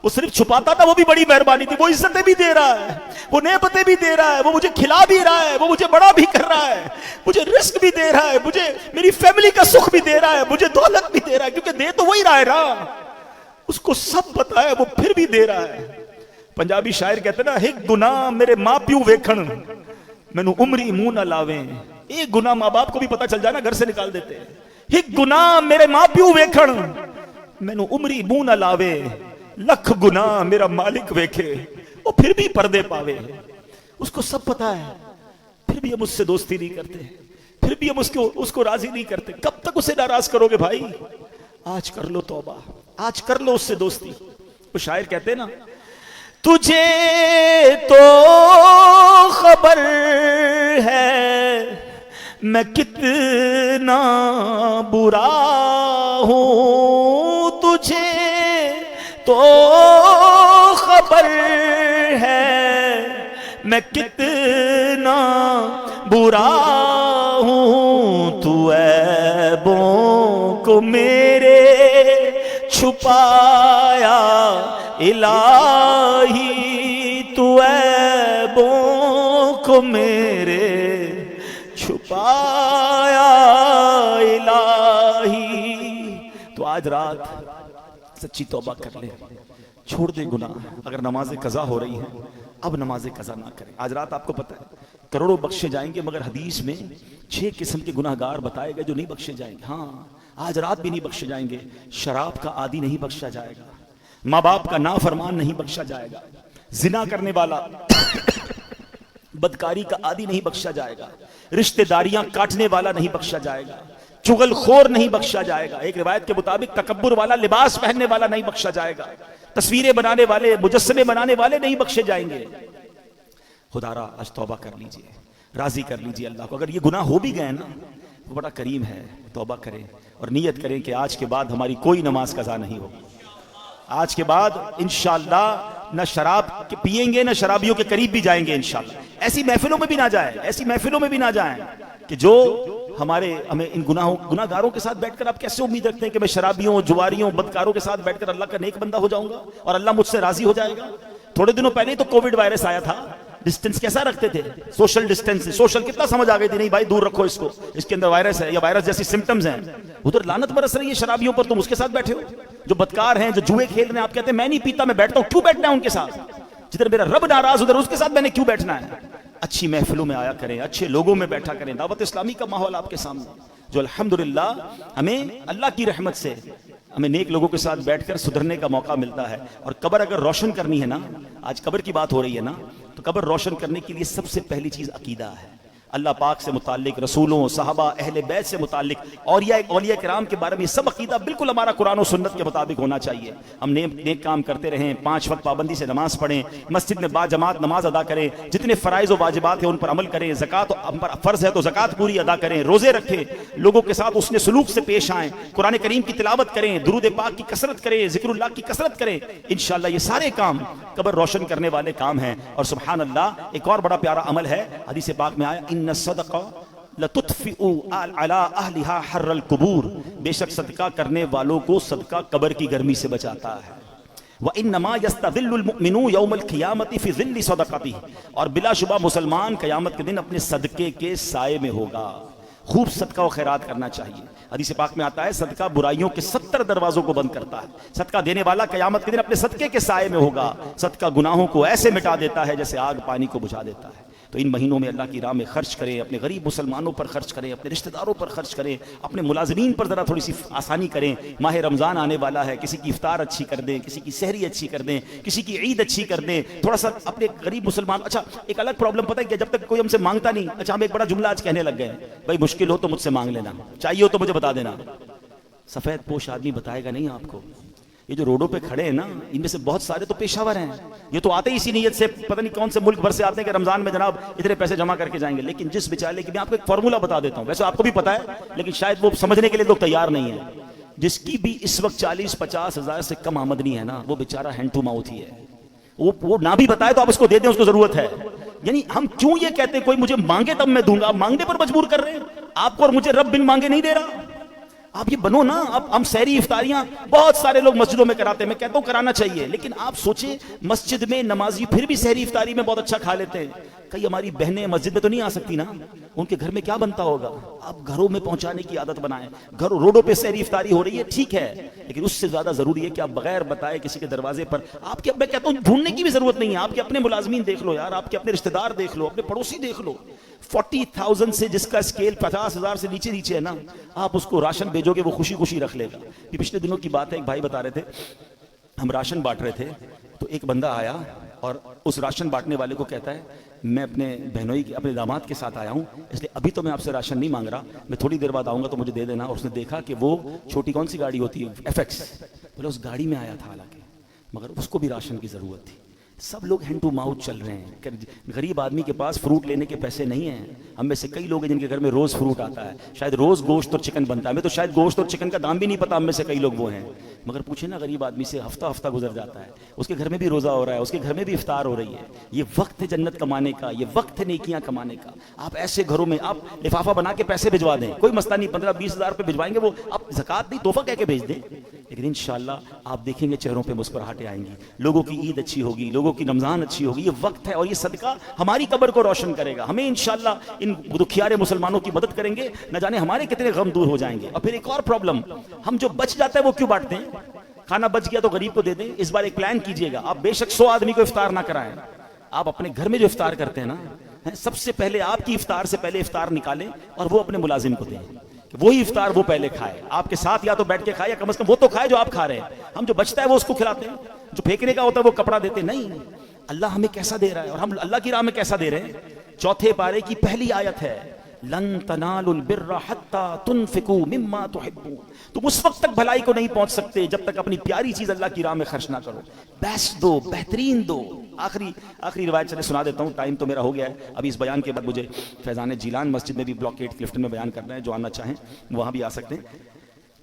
وہ صرف چھپاتا تھا وہ بھی بڑی مہربانی تھی, وہ عزتیں بھی دے رہا ہے, وہ نعمتیں بھی دے رہا ہے, وہ مجھے کھلا بھی رہا ہے, وہ مجھے بڑا بھی کر رہا ہے, مجھے رزق بھی دے رہا ہے, مجھے میری فیملی کا سکھ بھی دے رہا ہے, مجھے دولت بھی دے رہا ہے, کیونکہ دے تو وہی رہا ہے نا. اس کو سب پتا ہے, وہ پھر بھی دے رہا ہے. پنجابی شاعر کہتے ہیں نا, ایک گناہ میرے ماں پیو ویکھن مینوں عمری منہ نہ لاویں. ایک گناہ ماں باپ کو بھی پتا چل جائے نا گھر سے نکال دیتے ہیں. ایک گناہ میرے ماں پیو ویکھن مینوں عمری منہ نہ لاوے, لکھ گناہ میرا مالک ویکھے وہ پھر بھی پردے پاوے. اس کو سب پتا ہے, پھر بھی ہم اس سے دوستی نہیں کرتے, پھر بھی ہم اس کو راضی نہیں کرتے. کب تک اسے ناراض کرو گے بھائی؟ آج کر لو توبہ, آج کر لو اس سے دوستی. وہ شاعر کہتے ہیں نا, تجھے تو خبر ہے میں کتنا برا ہوں, تجھے تو خبر ہے میں کتنا برا ہوں, تو عیبوں کو میرے چھپایا الہی, تو عیبوں کو میرے چھپایا الہی. تو آج رات سچی توبہ کر لے, چھوڑ دے گناہ. اگر نماز قضا ہو رہی ہیں اب نماز قضا نہ کریں. آج رات آپ کو پتہ ہے کروڑوں بخشے جائیں گے, مگر حدیث میں 6 قسم کے گناہ گار بتائے گئے جو نہیں بخشے جائیں گے. ہاں آج رات بھی نہیں بخشے جائیں گے. شراب کا عادی نہیں بخشا جائے گا, ماں باپ کا نافرمان نہیں بخشا جائے گا, زنا کرنے والا بدکاری کا عادی نہیں بخشا جائے گا, رشتہ داریاں کاٹنے والا نہیں بخشا جائے گا, چغل خور نہیں بخشا جائے گا, ایک روایت کے مطابق تکبر والا, لباس پہننے والا نہیں بخشا جائے گا, تصویریں بنانے والے, مجسمے بنانے والے نہیں بخشے جائیں گے. خدا را آج توبہ کر لیجئے, راضی کر لیجئے اللہ کو. اگر یہ گناہ ہو بھی گئے نا وہ بڑا کریم ہے, توبہ کریں اور نیت کریں کہ آج کے بعد ہماری کوئی نماز قضا نہیں ہوگی. آج کے بعد انشاءاللہ نہ شراب پیئیں گے, نہ شرابیوں کے قریب بھی جائیں گے انشاءاللہ. ایسی محفلوں میں بھی نہ جائیں, ایسی محفلوں میں بھی نہ جائیں کہ جو ہمیں ان گناہ گاروں کے ساتھ بیٹھ کر آپ کیسے امید رکھتے ہیں کہ میں شرابیوں, جواریوں, بدکاروں کے ساتھ بیٹھ کر اللہ کا نیک بندہ ہو جاؤں گا اور اللہ مجھ سے راضی ہو جائے گا. تھوڑے دنوں پہلے تو کووڈ وائرس آیا تھا, ڈسٹنس کیسا رکھتے تھے, سوشل ڈسٹنس, سوشل کتنا سمجھ آ گئی تھی, نہیں بھائی دور رکھو اس کو, اس کے اندر وائرس ہے یا وائرس جیسی سمٹمز ہیں. ادھر لعنت برس رہی ہے شرابیوں پر, تم اس کے ساتھ بیٹھے ہو. جو بدکار ہیں, جو جوئے کھیل رہے ہیں, آپ کہتے ہیں میں نہیں پیتا میں بیٹھتا ہوں, کیوں بیٹھنا ہے ان کے ساتھ؟ جدھر میرا رب ناراض ادھر اس کے ساتھ میں نے کیوں بیٹھنا ہے؟ اچھی محفلوں میں آیا کریں, اچھے لوگوں میں بیٹھا کریں. دعوت اسلامی کا ماحول آپ کے سامنے جو الحمدللہ ہمیں اللہ کی رحمت سے ہمیں نیک لوگوں کے ساتھ بیٹھ کر سدھرنے کا موقع ملتا ہے. اور قبر اگر روشن کرنی ہے نا, آج قبر کی بات ہو رہی ہے نا, تو قبر روشن کرنے کے لیے سب سے پہلی چیز عقیدہ ہے. اللہ پاک سے متعلق, رسولوں, صحابہ, اہل بیت سے متعلق, اولیاء کرام کے بارے میں یہ سب عقیدہ بالکل ہمارا قرآن و سنت کے مطابق ہونا چاہیے. ہم نیک کام کرتے رہیں, 5 وقت پابندی سے نماز پڑھیں, مسجد میں با جماعت نماز ادا کریں, جتنے فرائض و واجبات ہیں ان پر عمل کریں, زکوٰۃ ہم پر فرض ہے تو زکوٰۃ پوری ادا کریں, روزے رکھیں, لوگوں کے ساتھ حسن سلوک سے پیش آئیں, قرآن کریم کی تلاوت کریں, درود پاک کی کثرت کریں, ذکر اللہ کی کثرت کریں. انشاءاللہ یہ سارے کام قبر روشن کرنے والے کام ہیں. اور سبحان اللہ ایک اور بڑا پیارا عمل ہے, حدیث پاک میں آیا, ان الصدقہ لتطفئ علی اہلھا حر القبور, بے شک صدقہ کرنے والوں کو صدقہ قبر کی گرمی سے بچاتا ہے. وانما یستظل المؤمن یوم القیامۃ فی ظل صدقتہ, اور بلا شبہ مسلمان قیامت کے دن اپنے صدقے کے سائے میں ہوگا. خوب صدقہ و خیرات کرنا چاہیے. حدیث پاک میں آتا ہے صدقہ برائیوں کے 70 دروازوں کو بند کرتا ہے. صدقہ دینے والا قیامت کے دن اپنے صدقے کے سائے میں ہوگا. صدقہ گناہوں کو ایسے مٹا دیتا ہے جیسے آگ پانی کو بجھا دیتا ہے. تو ان مہینوں میں اللہ کی راہ میں خرچ کریں, اپنے غریب مسلمانوں پر خرچ کریں, اپنے رشتہ داروں پر خرچ کریں, اپنے ملازمین پر ذرا تھوڑی سی آسانی کریں. ماہ رمضان آنے والا ہے, کسی کی افطار اچھی کر دیں, کسی کی سحری اچھی کر دیں, کسی کی عید اچھی کر دیں. تھوڑا سا اپنے غریب مسلمان. اچھا ایک الگ پرابلم پتہ ہے کہ جب تک کوئی ہم سے مانگتا نہیں, اچھا ہم ایک بڑا جملہ آج کہنے لگ گئے, بھائی مشکل ہو تو مجھ سے مانگ لینا, چاہیے ہو تو مجھے بتا دینا. سفید پوش آدمی بتائے گا نہیں آپ کو. یہ جو روڈوں پہ کھڑے ہیں نا, ان میں سے بہت سارے تو پیشہ ور ہیں. یہ تو آتے ہی اسی نیت سے, پتہ نہیں کون سے ملک بھر سے آتے ہیں کہ رمضان میں جناب اتنے پیسے جمع کر کے جائیں گے. لیکن جس بیچارے کی, میں آپ کو ایک فارمولہ بتا دیتا ہوں, ویسے آپ کو بھی پتا ہے لیکن شاید وہ سمجھنے کے لیے لوگ تیار نہیں ہیں. جس کی بھی اس وقت 40-50 ہزار سے کم آمدنی ہے نا, وہ بیچارہ ہینڈ ٹو ماؤتھ ہی ہے. وہ نہ بھی بتائے تو آپ اس کو دے دیں, اس کو ضرورت ہے. یعنی ہم کیوں یہ کہتے ہیں کوئی مجھے مانگے تب میں دوں گا, مانگنے پر مجبور کر رہے ہیں آپ کو, اور مجھے رب بن مانگے نہیں دے رہا. آپ یہ بنو نا. اب ہم سحری افطاریاں بہت سارے لوگ مسجدوں میں کراتے ہیں, میں کہتا ہوں کرانا چاہیے, لیکن آپ سوچیں مسجد میں نمازی پھر بھی سحری افطاری میں بہت اچھا کھا لیتے ہیں. کئی ہماری بہنیں مسجد میں تو نہیں آ سکتی نا, ان کے گھر میں کیا بنتا ہوگا. آپ گھروں میں پہنچانے کی عادت بنائیں. گھروں روڈوں پہ سحری افطاری ہو رہی ہے ٹھیک ہے, لیکن اس سے زیادہ ضروری ہے کہ آپ بغیر بتائے کسی کے دروازے پر آپ کے, میں کہتا ہوں ڈھونڈنے کی بھی ضرورت نہیں ہے. آپ کے اپنے ملازمین دیکھ لو یار, آپ کے اپنے رشتہ دار دیکھ لو, اپنے پڑوسی دیکھ لو. 40,000 سے جس کا اسکیل 50,000 سے نیچے ہے نا, آپ اس کو راشن بھیجو گے وہ خوشی خوشی رکھ لے گا. پچھلے دنوں کی بات ہے, ایک بھائی بتا رہے تھے ہم راشن بانٹ رہے تھے, تو ایک بندہ آیا اور اس راشن بانٹنے والے کو کہتا ہے میں اپنے بہنوئی اپنے داماد کے ساتھ آیا ہوں, اس لیے ابھی تو میں آپ سے راشن نہیں مانگ رہا, میں تھوڑی دیر بعد آؤں گا تو مجھے دے دینا. اور اس نے دیکھا کہ وہ چھوٹی کون سی گاڑی ہوتی ہے FX, بولے اس گاڑی میں آیا تھا حالانکہ, مگر اس کو بھی راشن کی ضرورت تھی. سب لوگ ہینڈ ٹو ماؤتھ چل رہے ہیں. غریب آدمی کے پاس فروٹ لینے کے پیسے نہیں ہیں. ہم میں سے کئی لوگ ہیں جن کے گھر میں روز فروٹ آتا ہے, شاید روز گوشت اور چکن بنتا ہے. ہمیں تو شاید گوشت اور چکن کا دام بھی نہیں پتا, ہم میں سے کئی لوگ وہ ہیں. مگر پوچھیں نا غریب آدمی سے, ہفتہ گزر جاتا ہے, اس کے گھر میں بھی روزہ ہو رہا ہے, اس کے گھر میں بھی افطار ہو رہی ہے. یہ وقت ہے جنت کمانے کا, یہ وقت ہے نیکیاں کمانے کا. آپ ایسے گھروں میں آپ لفافہ بنا کے پیسے بھجوا دیں, کوئی مسئلہ نہیں. 15-20 ہزار روپے بھجوائیں گے, وہ آپ زکوٰۃ نہیں تحفہ کہہ کے بھیج دیں, لیکن انشاءاللہ آپ دیکھیں گے چہروں پہ مسکراہٹیں آئیں گی. لوگوں کی عید اچھی ہوگی, لوگوں کی رمضان اچھی ہوگی. یہ وقت ہے اور یہ صدقہ ہماری قبر کو روشن کرے گا. ہمیں انشاءاللہ ان دکھیارے مسلمانوں کی مدد کریں گے, نہ جانے ہمارے کتنے غم دور ہو جائیں گے. اور پھر ایک اور پرابلم, ہم جو بچ جاتا ہے وہ کیوں بانٹتے ہیں؟ کھانا بچ گیا تو غریب کو دے دیں. اس بار ایک پلان کیجئے گا, آپ بے شک 100 آدمی کو افطار نہ کرائیں. آپ اپنے گھر میں جو افطار کرتے ہیں نا, سب سے پہلے آپ کی افطار سے پہلے افطار نکالیں اور وہ اپنے ملازم کو دیں, کہ وہی افطار وہ پہلے کھائے, آپ کے ساتھ یا تو بیٹھ کے کھائے, یا کم از کم وہ تو کھائے جو آپ کھا رہے ہیں. ہم جو بچتا ہے وہ اس کو کھلاتے ہیں, جو پھینکنے کا ہوتا ہے وہ کپڑا دیتے. نہیں, اللہ ہمیں کیسا دے رہا ہے اور ہم اللہ کی راہ میں کیسا دے رہے ہیں. 4 پارے کی پہلی آیت ہے, لن تنالوا البر حتى تنفقوا مما تحبون. تم اس وقت تک بھلائی کو نہیں پہنچ سکتے جب تک اپنی پیاری چیز اللہ کی راہ میں خرچ نہ کرو. بیسٹ دو, بہترین دو. آخری روایت چلے سنا دیتا ہوں, ٹائم تو میرا ہو گیا ہے. ابھی اس بیان کے بعد مجھے فیضان جیلان مسجد میں بھی بلاک 8 کلفٹن میں بیان کرنا ہے, جو آنا چاہیں وہاں بھی آ سکتے ہیں.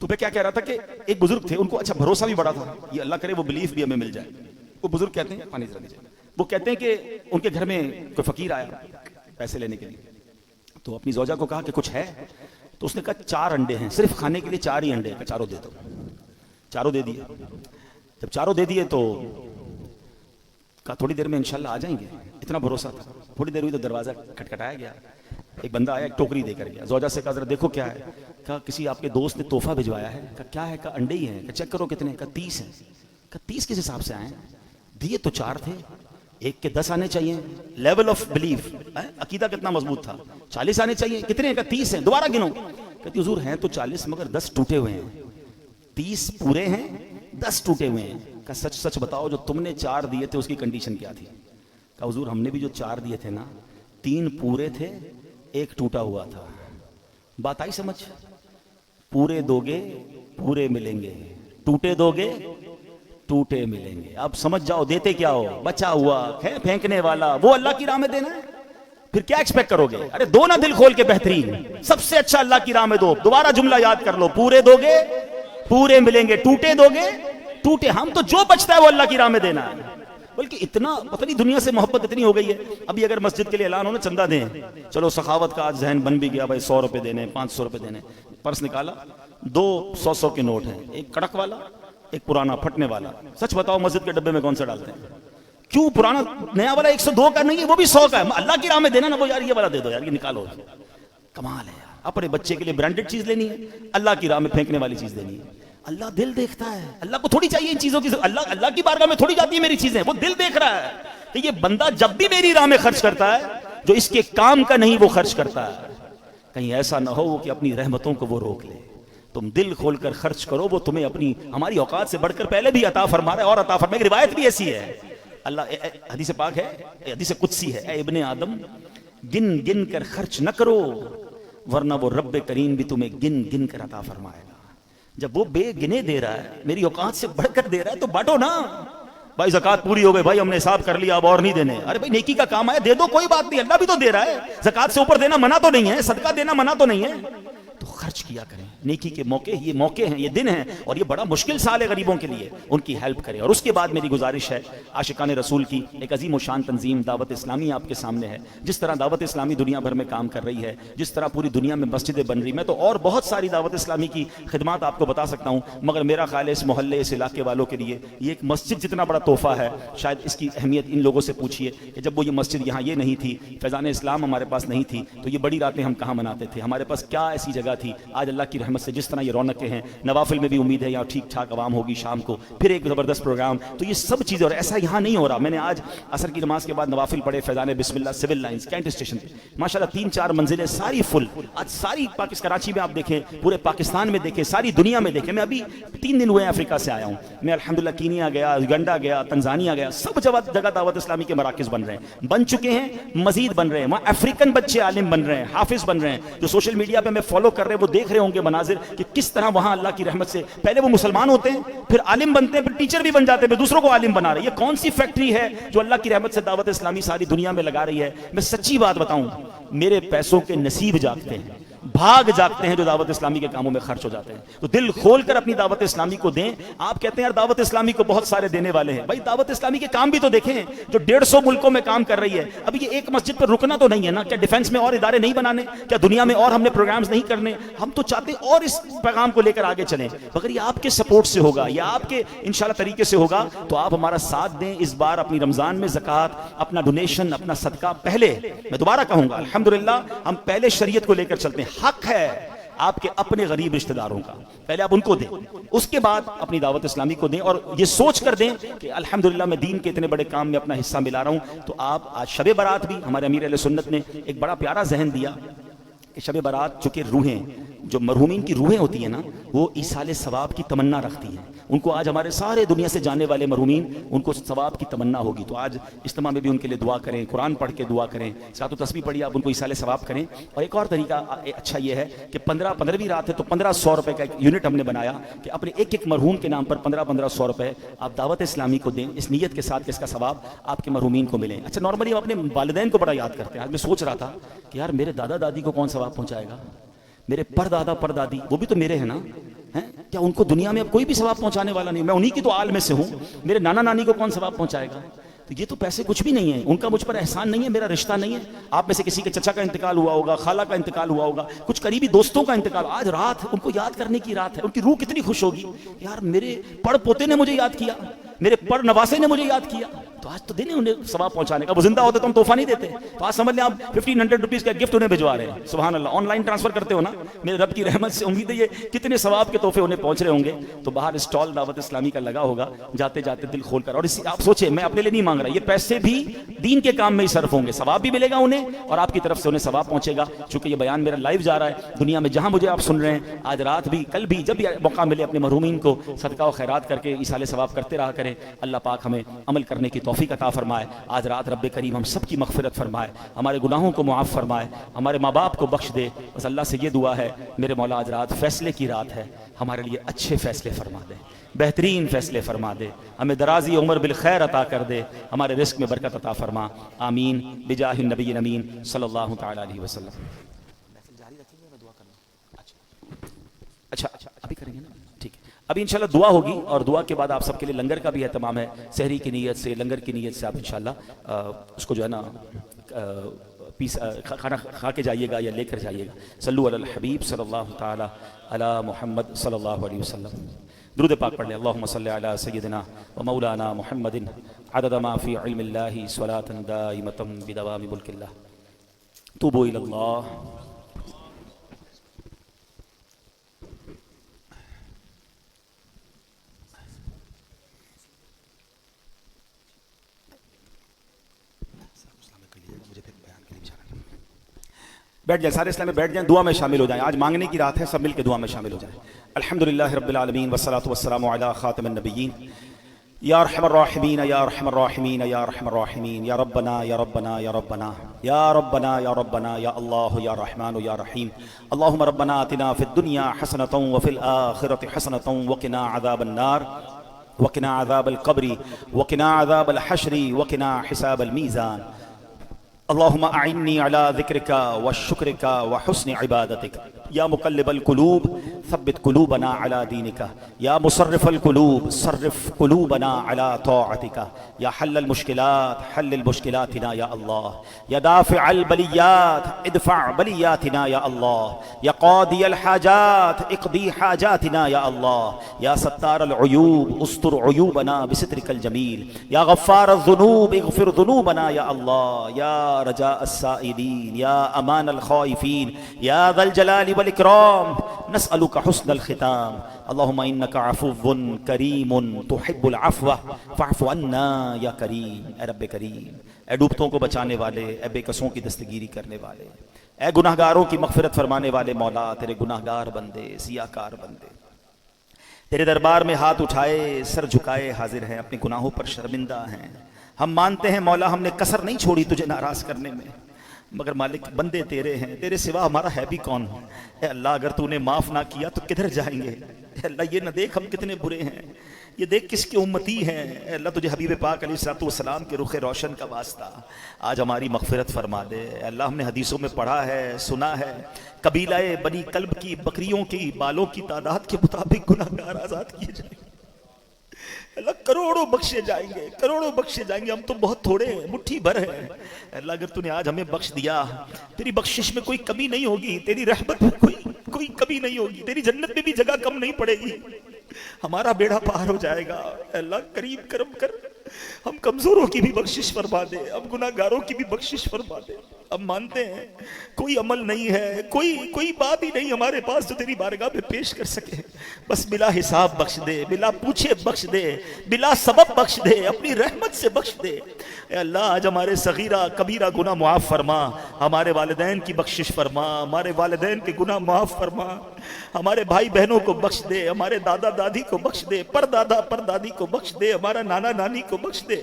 تو میں کیا کہہ رہا تھا کہ ایک بزرگ تھے, ان کو اچھا بھروسہ بھی بڑا تھا, یہ اللہ کرے وہ بلیف بھی ہمیں مل جائے. وہ بزرگ کہتے ہیں, پانی ذرا دیجیے, وہ کہتے ہیں کہ ان کے گھر میں کوئی فقیر آیا پیسے لینے کے لیے, تو اپنی زوجہ کو کہا کہ کچھ ہے, تو اس نے کہا 4 انڈے ہیں, صرف کھانے کے لیے 4 ہی انڈے ہیں, چاروں دے دو. چاروں دے دیے. جب چاروں دے دیے تو کہا تھوڑی دیر میں انشاءاللہ آ جائیں گے. اتنا بھروسہ تھا. تھوڑی دیر ہوئی تو دروازہ کھٹکھٹایا گیا, ایک بندہ آیا, ایک ٹوکری دے کر گیا. زوجہ سے کہا ذرا دیکھو کیا ہے. کہا کسی آپ کے دوست نے تحفہ بھجوایا ہے. کہا کیا ہے؟ کہا انڈے ہی ہیں. کہا چیک کرو کتنے. کہا 30 ہیں. کہا 30 کس حساب سے آئے ہیں؟ دیے تو 4 تھے, ایک کے 10 آنے چاہیے. لیول آف بلیف, عقیدہ کتنا مضبوط تھا. 40 آنے چاہیے. کتنے؟ کہا 30 ہیں. دوبارہ گنو. کہتی حضور ہیں تو 40 مگر 10 ٹوٹے ہوئے ہیں. 30 پورے ہیں, 10 ٹوٹے ہوئے ہیں. کہا سچ سچ بتاؤ جو تم نے 4 دیے تھے اس کی کنڈیشن کیا تھی؟ کہا حضور ہم نے بھی جو 4 دیے تھے نا, 3 پورے تھے, 1 ٹوٹا ہوا تھا. بات آئی سمجھ؟ پورے دو گے پورے ملیں گے, ٹوٹے دو گے ٹوٹے ملیں گے. اب سمجھ جاؤ دیتے کیا ہو, بچا ہوا پھینکنے والا, وہ اللہ کی راہ میں دینا ہے. پھر کیا ایکسپیکٹ کرو گے؟ ارے دو نا دل کھول کے, بہترین سب سے اچھا اللہ کی راہ میں دو. دوبارہ جملہ یاد کر لو, پورے دو گے پورے ملیں گے, ٹوٹے دو گے ٹوٹے. ہم تو جو بچتا ہے وہ اللہ کی راہ میں دینا ہے. بلکہ اتنا پتہ نہیں دنیا سے محبت اتنی ہو گئی ہے. ابھی اگر مسجد کے لیے اعلان ہو نا چندہ دیں, چلو سخاوت کا آج ذہن بن بھی گیا, بھائی 100 روپے دینے, 500 روپے دینے. پرس نکالا, 2 100 کے نوٹ ہیں, ایک کڑک والا ایک پرانا پھٹنے والا. سچ بتاؤ مسجد کے ڈبے میں کون سا ڈالتے ہیں؟ کیوں پرانا نیا والا 102 کا نہیں ہے, وہ بھی 100 کا ہے. اللہ کی راہ میں دینا نا, وہ یار یہ والا دے دو یار, یہ نکالو. کمال ہے یار. اپنے بچے کے لیے برانڈڈ چیز لینی ہے، اللہ کی راہ میں پھینکنے والی چیز لینی ہے. اللہ دل دیکھتا ہے. اللہ کو تھوڑی چاہیے ان چیزوں کی، اللہ کی بارگاہ میں تھوڑی جاتی ہے میری چیزیں. وہ دل دیکھ رہا ہے کہ یہ بندہ جب بھی میری راہ میں خرچ کرتا ہے جو اس کے کام کا نہیں وہ خرچ کرتا ہے. کہیں ایسا نہ ہو کہ اپنی رحمتوں کو وہ روک لے. تم دل کھول کر خرچ کرو، وہ تمہیں اپنی ہماری اوقات سے بڑھ کر پہلے بھی عطا فرما رہا ہے اور عطا فرما. ایک روایت بھی ایسی ہے، اللہ حدیث پاک ہے، حدیث قدسی ہے، اے ابن آدم گن گن کر خرچ نہ کرو ورنہ وہ رب کریم بھی تمہیں گن گن کر عطا فرمائے گا. جب وہ بے گنے دے رہا ہے، میری اوقات سے بڑھ کر دے رہا ہے تو بانٹو نا. بھائی زکوٰۃ پوری ہو گئی، بھائی ہم نے حساب کر لیا اب اور نہیں دینے. ارے بھائی نیکی کا کام ہے، دے دو، کوئی بات نہیں، اللہ بھی تو دے رہا ہے. زکوٰۃ سے اوپر دینا منع تو نہیں ہے، صدقہ دینا منع تو نہیں ہے، تو خرچ کیا کریں. نیکی کے موقع، یہ موقع ہیں، یہ دن ہیں، اور یہ بڑا مشکل سال ہے غریبوں کے لیے، ان کی ہیلپ کریں. اور اس کے بعد میری گزارش ہے، عاشقان رسول کی ایک عظیم و شان تنظیم دعوت اسلامی آپ کے سامنے ہے. جس طرح دعوت اسلامی دنیا بھر میں کام کر رہی ہے، جس طرح پوری دنیا میں مسجدیں بن رہی، میں تو اور بہت ساری دعوت اسلامی کی خدمات آپ کو بتا سکتا ہوں، مگر میرا خیال ہے اس محلے، اس علاقے والوں کے لیے یہ ایک مسجد جتنا بڑا تحفہ ہے. شاید اس کی اہمیت ان لوگوں سے پوچھیے کہ جب وہ یہ مسجد یہاں یہ نہیں تھی، فیضان اسلام ہمارے پاس نہیں تھی، تو یہ بڑی راتیں ہم کہاں مناتے تھے؟ ہمارے پاس کیا ایسی جگہ تھی؟ آج اللہ کی رحمت سے جس طرح یہ رونقیں ہیں، نوافل میں بھی امید ہے یہاں ٹھیک ٹھاک عوام ہوگی، شام کو پھر ایک زبردست پروگرام. تو یہ سب چیزیں، اور ایسا یہاں نہیں ہو رہا. میں نے آج عصر کی نماز کے بعد نوافل پڑھے فیضان بسم اللہ سول لائنز کینٹ اسٹیشن پہ، ماشاءاللہ 3-4 منزلیں ساری فل. آج ساری کراچی میں آپ دیکھیں، پورے پاکستان میں دیکھیں، ساری دنیا میں دیکھیں. میں ابھی 3 دن ہوئے ہیں افریقہ سے آیا ہوں. میں الحمدللہ کینیا گیا، یوگنڈا گیا، تنزانیہ گیا، سب جگہ دعوت اسلامی کے مراکز بن رہے ہیں، بن چکے ہیں، مزید بن رہے ہیں. وہاں افریقن بچے عالم بن رہے ہیں، حافظ بن رہے ہیں. جو سوشل میڈیا پہ میں فالو کر رہے ہیں وہ دیکھ رہے ہوں گے مناظر کہ کس طرح وہاں اللہ کی رحمت سے پہلے وہ مسلمان ہوتے ہیں، پھر عالم بنتے ہیں، پھر ٹیچر بھی بن جاتے ہیں، پھر دوسروں کو عالم بنا رہے ہیں. یہ کون سی فیکٹری ہے جو اللہ کی رحمت سے دعوت اسلامی ساری دنیا میں لگا رہی ہے؟ میں سچی بات بتاؤں، میرے پیسوں کے نصیب جاگتے ہیں، بھاگ جاگتے ہیں جو دعوت اسلامی کے کاموں میں خرچ ہو جاتے ہیں. تو دل کھول کر اپنی دعوت اسلامی کو دیں. آپ کہتے ہیں یار دعوت اسلامی کو بہت سارے دینے والے ہیں. بھائی دعوت اسلامی کے کام بھی تو دیکھیں جو 150 ملکوں میں کام کر رہی ہے. اب یہ ایک مسجد پر رکنا تو نہیں ہے نا. کیا ڈیفنس میں اور ادارے نہیں بنانے؟ کیا دنیا میں اور ہم نے پروگرامز نہیں کرنے؟ ہم تو چاہتے ہیں اور اس پیغام کو لے کر آگے چلیں. مگر یہ آپ کے سپورٹ سے ہوگا، یہ آپ کے انشاءاللہ طریقے سے ہوگا. تو آپ ہمارا ساتھ دیں. اس بار اپنی رمضان میں زکوٰۃ، اپنا ڈونیشن، اپنا صدقہ پہلے، میں دوبارہ کہوں گا الحمدللہ ہم پہلے شریعت کو لے کر چلتے ہیں. حق ہے آپ کے اپنے غریب رشتہ داروں کا، پہلے آپ ان کو دیں، اس کے بعد اپنی دعوت اسلامی کو دیں. اور یہ سوچ کر دیں کہ الحمدللہ میں دین کے اتنے بڑے کام میں اپنا حصہ ملا رہا ہوں. تو آپ آج شب برات بھی ہمارے امیر اہل سنت نے ایک بڑا پیارا ذہن دیا کہ شب برات چونکہ روحیں، جو مرحومین کی روحیں ہوتی ہیں نا، وہ ایصال ثواب کی تمنا رکھتی ہیں. ان کو آج ہمارے سارے دنیا سے جانے والے مرحومین، ان کو ثواب کی تمنا ہوگی. تو آج اجتماع میں بھی ان کے لیے دعا کریں، قرآن پڑھ کے دعا کریں، صلاۃ و تسبیح پڑھیے، آپ ان کو ایصال ثواب کریں. اور ایک اور طریقہ اچھا یہ ہے کہ 15ویں رات ہے تو 1500 روپے کا ایک یونٹ ہم نے بنایا کہ اپنے ایک مرحوم کے نام پر 1500 روپے آپ دعوت اسلامی کو دیں، اس نیت کے ساتھ کہ اس کا ثواب آپ کے مرحومین کو ملے. اچھا نارملی ہم اپنے والدین کو بڑا یاد کرتے ہیں. آج میں سوچ رہا تھا کہ یار میرے دادا دادی کو کون ثواب پہنچائے گا؟ میرے پر دادا پر دادی وہ بھی تو میرے ہیں نا، کیا ان کو دنیا میں اب کوئی بھی ثواب پہنچانے والا نہیں؟ میں انہی کی تو آل میں سے ہوں. میرے نانا نانی کو کون ثواب پہنچائے گا؟ تو یہ تو پیسے کچھ بھی نہیں ہے، ان کا مجھ پر احسان نہیں ہے، میرا رشتہ نہیں ہے. آپ میں سے کسی کے چچا کا انتقال ہوا ہوگا، خالہ کا انتقال ہوا ہوگا، کچھ قریبی دوستوں کا انتقال. آج رات ان کو یاد کرنے کی رات ہے. ان کی روح کتنی خوش ہوگی، یار میرے پڑ پوتے نے مجھے یاد کیا، میرے پڑ نواسے نے مجھے یاد کیا. تو آج تو دن ہے انہیں ثواب پہنچانے کا. وہ زندہ ہوتے تو ہم تحفہ نہیں دیتے. تو آج سمجھ لیں آپ 1500 روپیز کا گفٹ انہیں بھجوا رہے ہیں. سبحان اللہ، آن لائن ٹرانسفر کرتے ہو نا. میرے رب کی رحمت سے امید ہے یہ کتنے ثواب کے تحفے انہیں پہنچ رہے ہوں گے. تو باہر اسٹال دعوت اسلامی کا لگا ہوگا، جاتے جاتے دل کھول کر. اور آپ سوچیں، میں اپنے لیے نہیں مانگ رہا، یہ پیسے بھی دین کے کام میں ہی صرف ہوں گے. ثواب بھی ملے گا انہیں اور آپ کی طرف سے انہیں ثواب پہنچے گا. چونکہ یہ بیان میرا لائیو جا رہا ہے دنیا میں، جہاں مجھے آپ سن رہے ہیں، آج رات بھی، کل بھی، جب بھی موقع ملے اپنے مرحومین کو صدقہ و خیرات کر کے ایصال ثواب کرتے رہا کریں. اللہ پاک ہمیں عمل کرنے کی توفیق عطا فرمائے. آج رات رب کریم ہم سب کی مغفرت فرمائے، ہمارے گناہوں کو معاف فرمائے، ہمارے ماں باپ کو بخش دے. بس اللہ سے یہ دعا ہے میرے مولا، آج رات فیصلے کی رات ہے، ہمارے لیے اچھے فیصلے فرما دے، بہترین فیصلے فرما دے، ہمیں درازی عمر بالخیر عطا کر دے، ہمارے رزق میں برکت عطا فرما. آمین بجاہ النبی الامین صلی اللہ تعالی علیہ وسلم. اچھا ابھی کریں گے نا؟ ٹھیک ہے، ابھی انشاءاللہ دعا ہوگی اور دعا کے بعد آپ سب کے لیے لنگر کا بھی اہتمام ہے. سحری کی نیت سے، لنگر کی نیت سے آپ انشاءاللہ اس کو جو ہے نا کھانا کھا کے جائیے گا یا لے کر جائیے گا. صلو علی الحبیب صلی اللہ تعالی علی محمد صلی اللہ علیہ وسلم. درود پاک پڑھ لیں. اللہم صلی علی سیدنا و مولانا محمد عدد ما فی علم اللہ صلاة دائمة بدوام ملک اللہ. توبوا الی اللہ. بیٹھ جائیں سارے اسلام میں، بیٹھ جائیں، دعا میں شامل ہو جائیں. آج مانگنے کی رات ہے، سب مل کے دعا میں شامل ہو جائیں. الحمدللہ رب العالمین والصلاة والسلام علی خاتم النبیین. یا ارحم الراحمین یا ارحم الراحمین یا ارحم الراحمین، یا ربنا یا ربنا یا ربنا یا ربنا یا ربنا یا اللہ یا رحمان یا رحیم. اللہم ربنا آتنا فی الدنیا حسنۃ وفی الآخرۃ حسنۃ وقنا عذاب النار وقنا عذاب القبر وقنا عذاب الحشر وقنا حساب المیزان. اللهم أعني على ذكرك وشكرك وحسن عبادتك. يا مقلب القلوب ثبت قلوبنا على دينك. يا مصرف القلوب صرف قلوبنا على طاعتك. يا حل المشكلات حل المشكلاتنا يا الله. يا دافع البليات ادفع بلياتنا يا الله. يا قاضي الحاجات اقضي حاجاتنا يا الله. يا ستار العيوب استر عيوبنا بسترك الجميل. يا غفار الذنوب اغفر ذنوبنا يا الله. يا رجاء السائلين يا امان الخائفين يا ذا الجلال والاكرام نسألك حسن الختام. اللهم انك عفو کریم تحب العفو فاعف عنا یا کریم. اے رب کریم، اے ڈوبتوں کو بچانے والے، اے بے کسوں کی دستگیری کرنے والے، اے گناہگاروں کی مغفرت فرمانے والے مولا، تیرے گناہگار بندے، سیاہکار بندے تیرے دربار میں ہاتھ اٹھائے سر جھکائے حاضر ہیں، اپنے گناہوں پر شرمندہ ہیں. ہم مانتے ہیں مولا ہم نے کسر نہیں چھوڑی تجھے ناراض کرنے میں، مگر مالک بندے تیرے ہیں، تیرے سوا ہمارا ہے بھی کون؟ اے اللہ اگر تو نے معاف نہ کیا تو کدھر جائیں گے؟ اے اللہ یہ نہ دیکھ ہم کتنے برے ہیں، یہ دیکھ کس کے امتی ہیں. اے اللہ تجھے حبیب پاک علیہ الصلوۃ والسلام کے رخ روشن کا واسطہ آج ہماری مغفرت فرما دے. اے اللہ ہم نے حدیثوں میں پڑھا ہے، سنا ہے، قبیلہ بنی کلب کی بکریوں کی بالوں کی تعداد کے مطابق گناہگار آزاد کیے جائیں گے. اللہ کروڑوں بخشے جائیں گے، کروڑوں بخشے جائیں گے. ہم تو بہت تھوڑے ہیں، مٹھی بھر ہیں. اللہ اگر تو نے آج ہمیں بخش دیا، تیری بخشش میں کوئی کمی نہیں ہوگی، تیری رحمت میں کوئی کمی نہیں ہوگی، تیری جنت میں بھی جگہ کم نہیں پڑے گی، ہمارا بیڑا پار ہو جائے گا. اللہ کریم کرم کر، ہم کمزوروں کی بھی بخشش فرما دے، ہم گناہگاروں کی بھی بخشش فرما دے. ہم مانتے ہیں کوئی عمل نہیں ہے، کوئی بات ہی نہیں ہمارے پاس جو تیری بارگاہ میں پیش کر سکے. بس بلا حساب بخش دے، بلا پوچھے بخش دے، بلا سبب بخش دے، اپنی رحمت سے بخش دے. اے اللہ آج ہمارے صغیرہ کبیرہ گناہ معاف فرما، ہمارے والدین کی بخشش فرما، ہمارے والدین کے گناہ معاف فرما، ہمارے بھائی بہنوں کو بخش دے، ہمارے دادا دادی کو بخش دے، پر دادا پر دادی کو بخش دے، ہمارا نانا نانی کو بخش دے،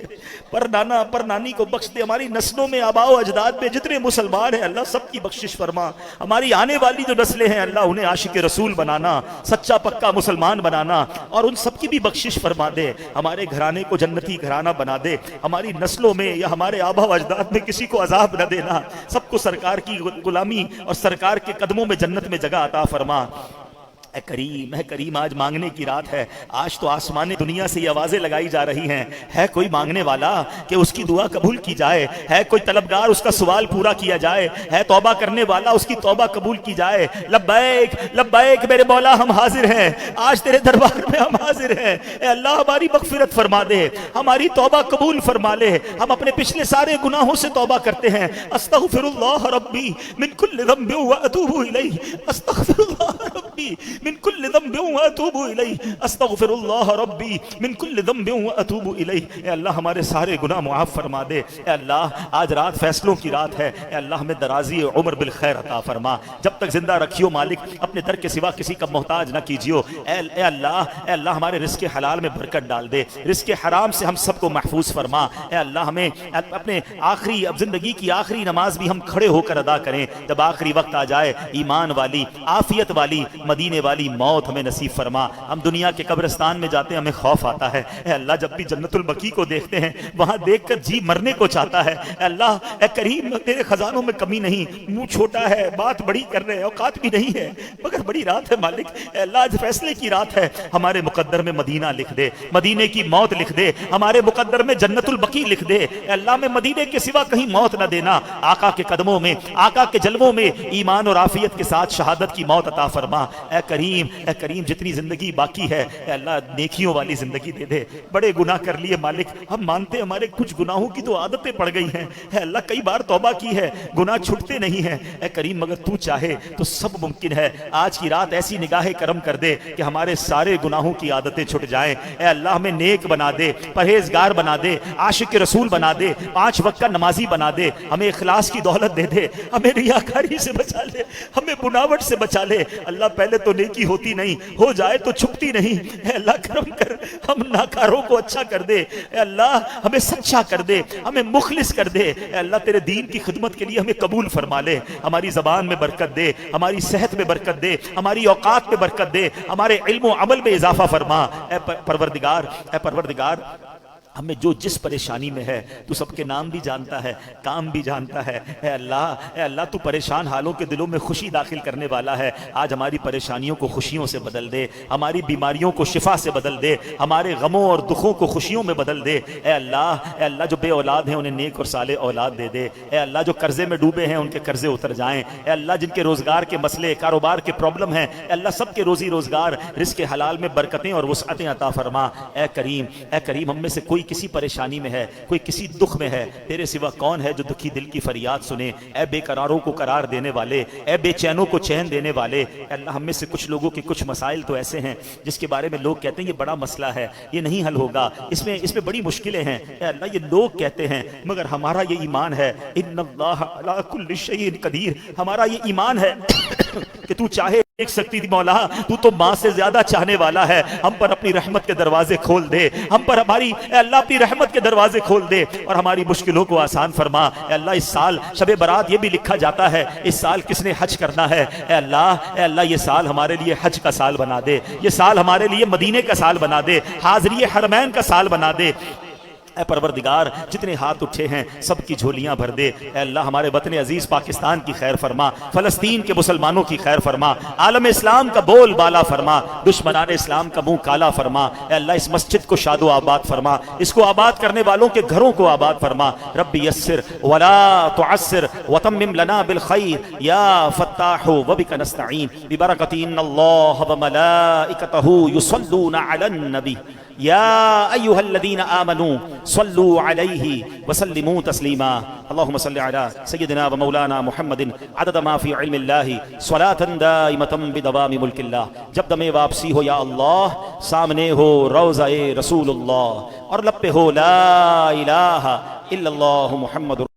پر نانا پر نانی کو بخش دے. ہماری نسلوں میں آباء و اجداد میں جتنے مسلمان ہیں اللہ سب کی بخشش فرما. ہماری آنے والی جو نسلیں ہیں اللہ انہیں عاشق رسول بنانا، سچا پکا مسلمان بنانا، اور ان سب کی بھی بخشش فرما دے. ہمارے گھرانے کو جنتی گھرانہ بنا دے. ہماری نسلوں میں یا ہمارے آباء و اجداد میں کسی کو عذاب نہ دینا. سب کو سرکار کی غلامی اور سرکار کے قدموں میں جنت میں جگہ عطا فرما. اے کریم آج مانگنے کی رات ہے. آج تو آسمان دنیا سے یہ آوازیں لگائی جا رہی ہیں، ہے کوئی مانگنے والا کہ اس کی دعا قبول کی جائے، ہے کوئی طلبگار اس کا سوال پورا کیا جائے، ہے توبہ کرنے والا اس کی توبہ قبول کی جائے. لبیک لبیک میرے مولا ہم حاضر ہیں، آج تیرے دربار میں ہم حاضر ہیں. اے اللہ ہماری مغفرت فرما دے، ہماری توبہ قبول فرما لے. ہم اپنے پچھلے سارے گناہوں سے توبہ کرتے ہیں. استغفر اللہ ربی من کل ذنب واتوب الیہ، استغفر اللہ ربی من کل ذنب واتوب الیہ، استغفر اللہ ربی من کل ذنب واتوب الیہ. اے اللہ ہمارے سارے گناہ معاف فرما دے. اے اللہ آج رات فیصلوں کی رات ہے. اے اللہ ہمیں درازی عمر بالخیر عطا فرما. جب تک زندہ رکھیو مالک، اپنے در کے سوا کسی کا محتاج نہ کیجیو. اے اللہ ہمارے رزق حلال میں برکت ڈال دے، رزق حرام سے ہم سب کو محفوظ فرما. اے اللہ ہمیں اپنے آخری اب زندگی کی آخری نماز بھی ہم کھڑے ہو کر ادا کریں. جب آخری وقت آ جائے ایمان والی، عافیت والی، مدینے والی موت ہمیں نصیب فرما. ہم دنیا کے قبرستان میں جاتے ہیں ہمیں خوف آتا ہے. اے اللہ جب بھی جنت البقیع کو دیکھتے ہیں وہاں دیکھ کر جی مرنے کو چاہتا ہے. اے اللہ اے کریم تیرے خزانوں میں کمی نہیں، منہ چھوٹا ہے، بات بڑی کر رہے ہیں، اوقات بھی نہیں ہے، مگر بڑی رات ہے مالک. اے اللہ آج فیصلے کی رات ہے. ہمارے مقدر میں مدینہ لکھ دے، مدینے کی موت لکھ دے. ہمارے مقدر میں جنت البقیع لکھ دے. اے اللہ میں مدینے کے سوا کہیں موت نہ دینا. آقا کے قدموں میں، آقا کے جلووں میں ایمان اور عافیت کے ساتھ شہادت کی موت عطا فرما. اے کریم کریم جتنی زندگی باقی ہے اے اللہ نیکیوں والی زندگی دے دے. بڑے گناہ کر لیے مالک, ہم مانتے ہمارے کچھ گناہوں کی تو عادتیں پڑ گئی ہیں اے اللہ, کئی بار توبہ کی ہے, گناہ چھٹتے نہیں ہیں اے کریم, مگر تو چاہے تو سب ممکن ہے. آج کی رات ایسی نگاہ کرم کر دے کہ ہمارے سارے گناہوں کی عادتیں چھٹ جائیں. اے اللہ ہمیں نیک بنا دے, پرہیزگار بنا دے, عاشق رسول بنا دے, 5 وقت کا نمازی بنا دے, ہمیں اخلاص کی دولت دے دے, ہمیں ریاکاری سے بچا لے, ہمیں بناوٹ سے بچا لے. اللہ پہلے تو نیکی ہوتی نہیں, ہو جائے تو چھپتی نہیں. اے اللہ کرم کر, ہم ناکاروں کو اچھا کر دے. اے اللہ ہمیں سچا کر دے, ہمیں مخلص کر دے. اے اللہ تیرے دین کی خدمت کے لیے ہمیں قبول فرما لے. ہماری زبان میں برکت دے, ہماری صحت میں برکت دے, ہماری اوقات میں برکت دے, ہمارے علم و عمل میں اضافہ فرما. اے پروردگار ہمیں جو جس پریشانی میں ہے تو سب کے نام بھی جانتا ہے, کام بھی جانتا ہے. اے اللہ تو پریشان حالوں کے دلوں میں خوشی داخل کرنے والا ہے. آج ہماری پریشانیوں کو خوشیوں سے بدل دے, ہماری بیماریوں کو شفا سے بدل دے, ہمارے غموں اور دکھوں کو خوشیوں میں بدل دے. اے اللہ جو بے اولاد ہیں انہیں نیک اور صالح اولاد دے دے. اے اللہ جو قرضے میں ڈوبے ہیں ان کے قرضے اتر جائیں. اے اللہ جن کے روزگار کے مسئلے, کاروبار کے پرابلم ہیں, اے اللہ سب کے روزی روزگار, رزق حلال میں برکتیں اور وسعتیں عطا فرما. اے کریم ہم میں سے کوئی کسی پریشانی میں ہے, کوئی کسی دکھ میں ہے, تیرے سوا کون ہے جو دکھی دل کی فریاد سنے. اے بے قراروں کو قرار دینے والے, اے بے چینوں کو چین دینے والے. اے اللہ ہم میں سے کچھ لوگوں کے کچھ مسائل تو ایسے ہیں جس کے بارے میں لوگ کہتے ہیں یہ بڑا مسئلہ ہے, یہ نہیں حل ہوگا, اس میں بڑی مشکلیں ہیں. اے اللہ یہ لوگ کہتے ہیں, مگر ہمارا یہ ایمان ہے, ان اللہ علی کل شیء قدیر, ہمارا یہ ایمان ہے کہ تو چاہے دیکھ سکتی تھی مولا, تو تو ماں سے زیادہ چاہنے والا ہے. ہم پر اپنی رحمت کے دروازے کھول دے, ہم پر ہماری اے اللہ اپنی رحمت کے دروازے کھول دے اور ہماری مشکلوں کو آسان فرما. اے اللہ اس سال شب برات یہ بھی لکھا جاتا ہے اس سال کس نے حج کرنا ہے. اے اللہ یہ سال ہمارے لیے حج کا سال بنا دے, یہ سال ہمارے لیے مدینے کا سال بنا دے, حاضری حرمین کا سال بنا دے. اے پروردگار جتنے ہاتھ اٹھے ہیں سب کی جھولیاں بھر دے. اے اللہ ہمارے وطن عزیز پاکستان کی خیر فرما, فلسطین کے مسلمانوں کی خیر فرما, عالم اسلام کا بول بالا فرما, دشمنان اسلام کا منہ کالا فرما. اے اللہ اس مسجد کو شاد و آباد فرما, اس کو آباد کرنے والوں کے گھروں کو آباد فرما. رب یسر ولا تعسر وتمم لنا بالخیر یا فتاح وبک نستعین ببرکۃ ان اللہ وملائکتہ یصلون علی النبی یا ایھا الذین آمنوا صلوا علیہ وسلموا تسلیما. اللہم صل علی سیدنا و مولانا محمد عدد ما فی علم اللہ صلاۃ دائمۃ بدوام ملک اللہ. جب دم واپسی ہو یا اللہ, سامنے ہو روضہ رسول اللہ اور لب پہ ہو لا الہ الا اللہ محمد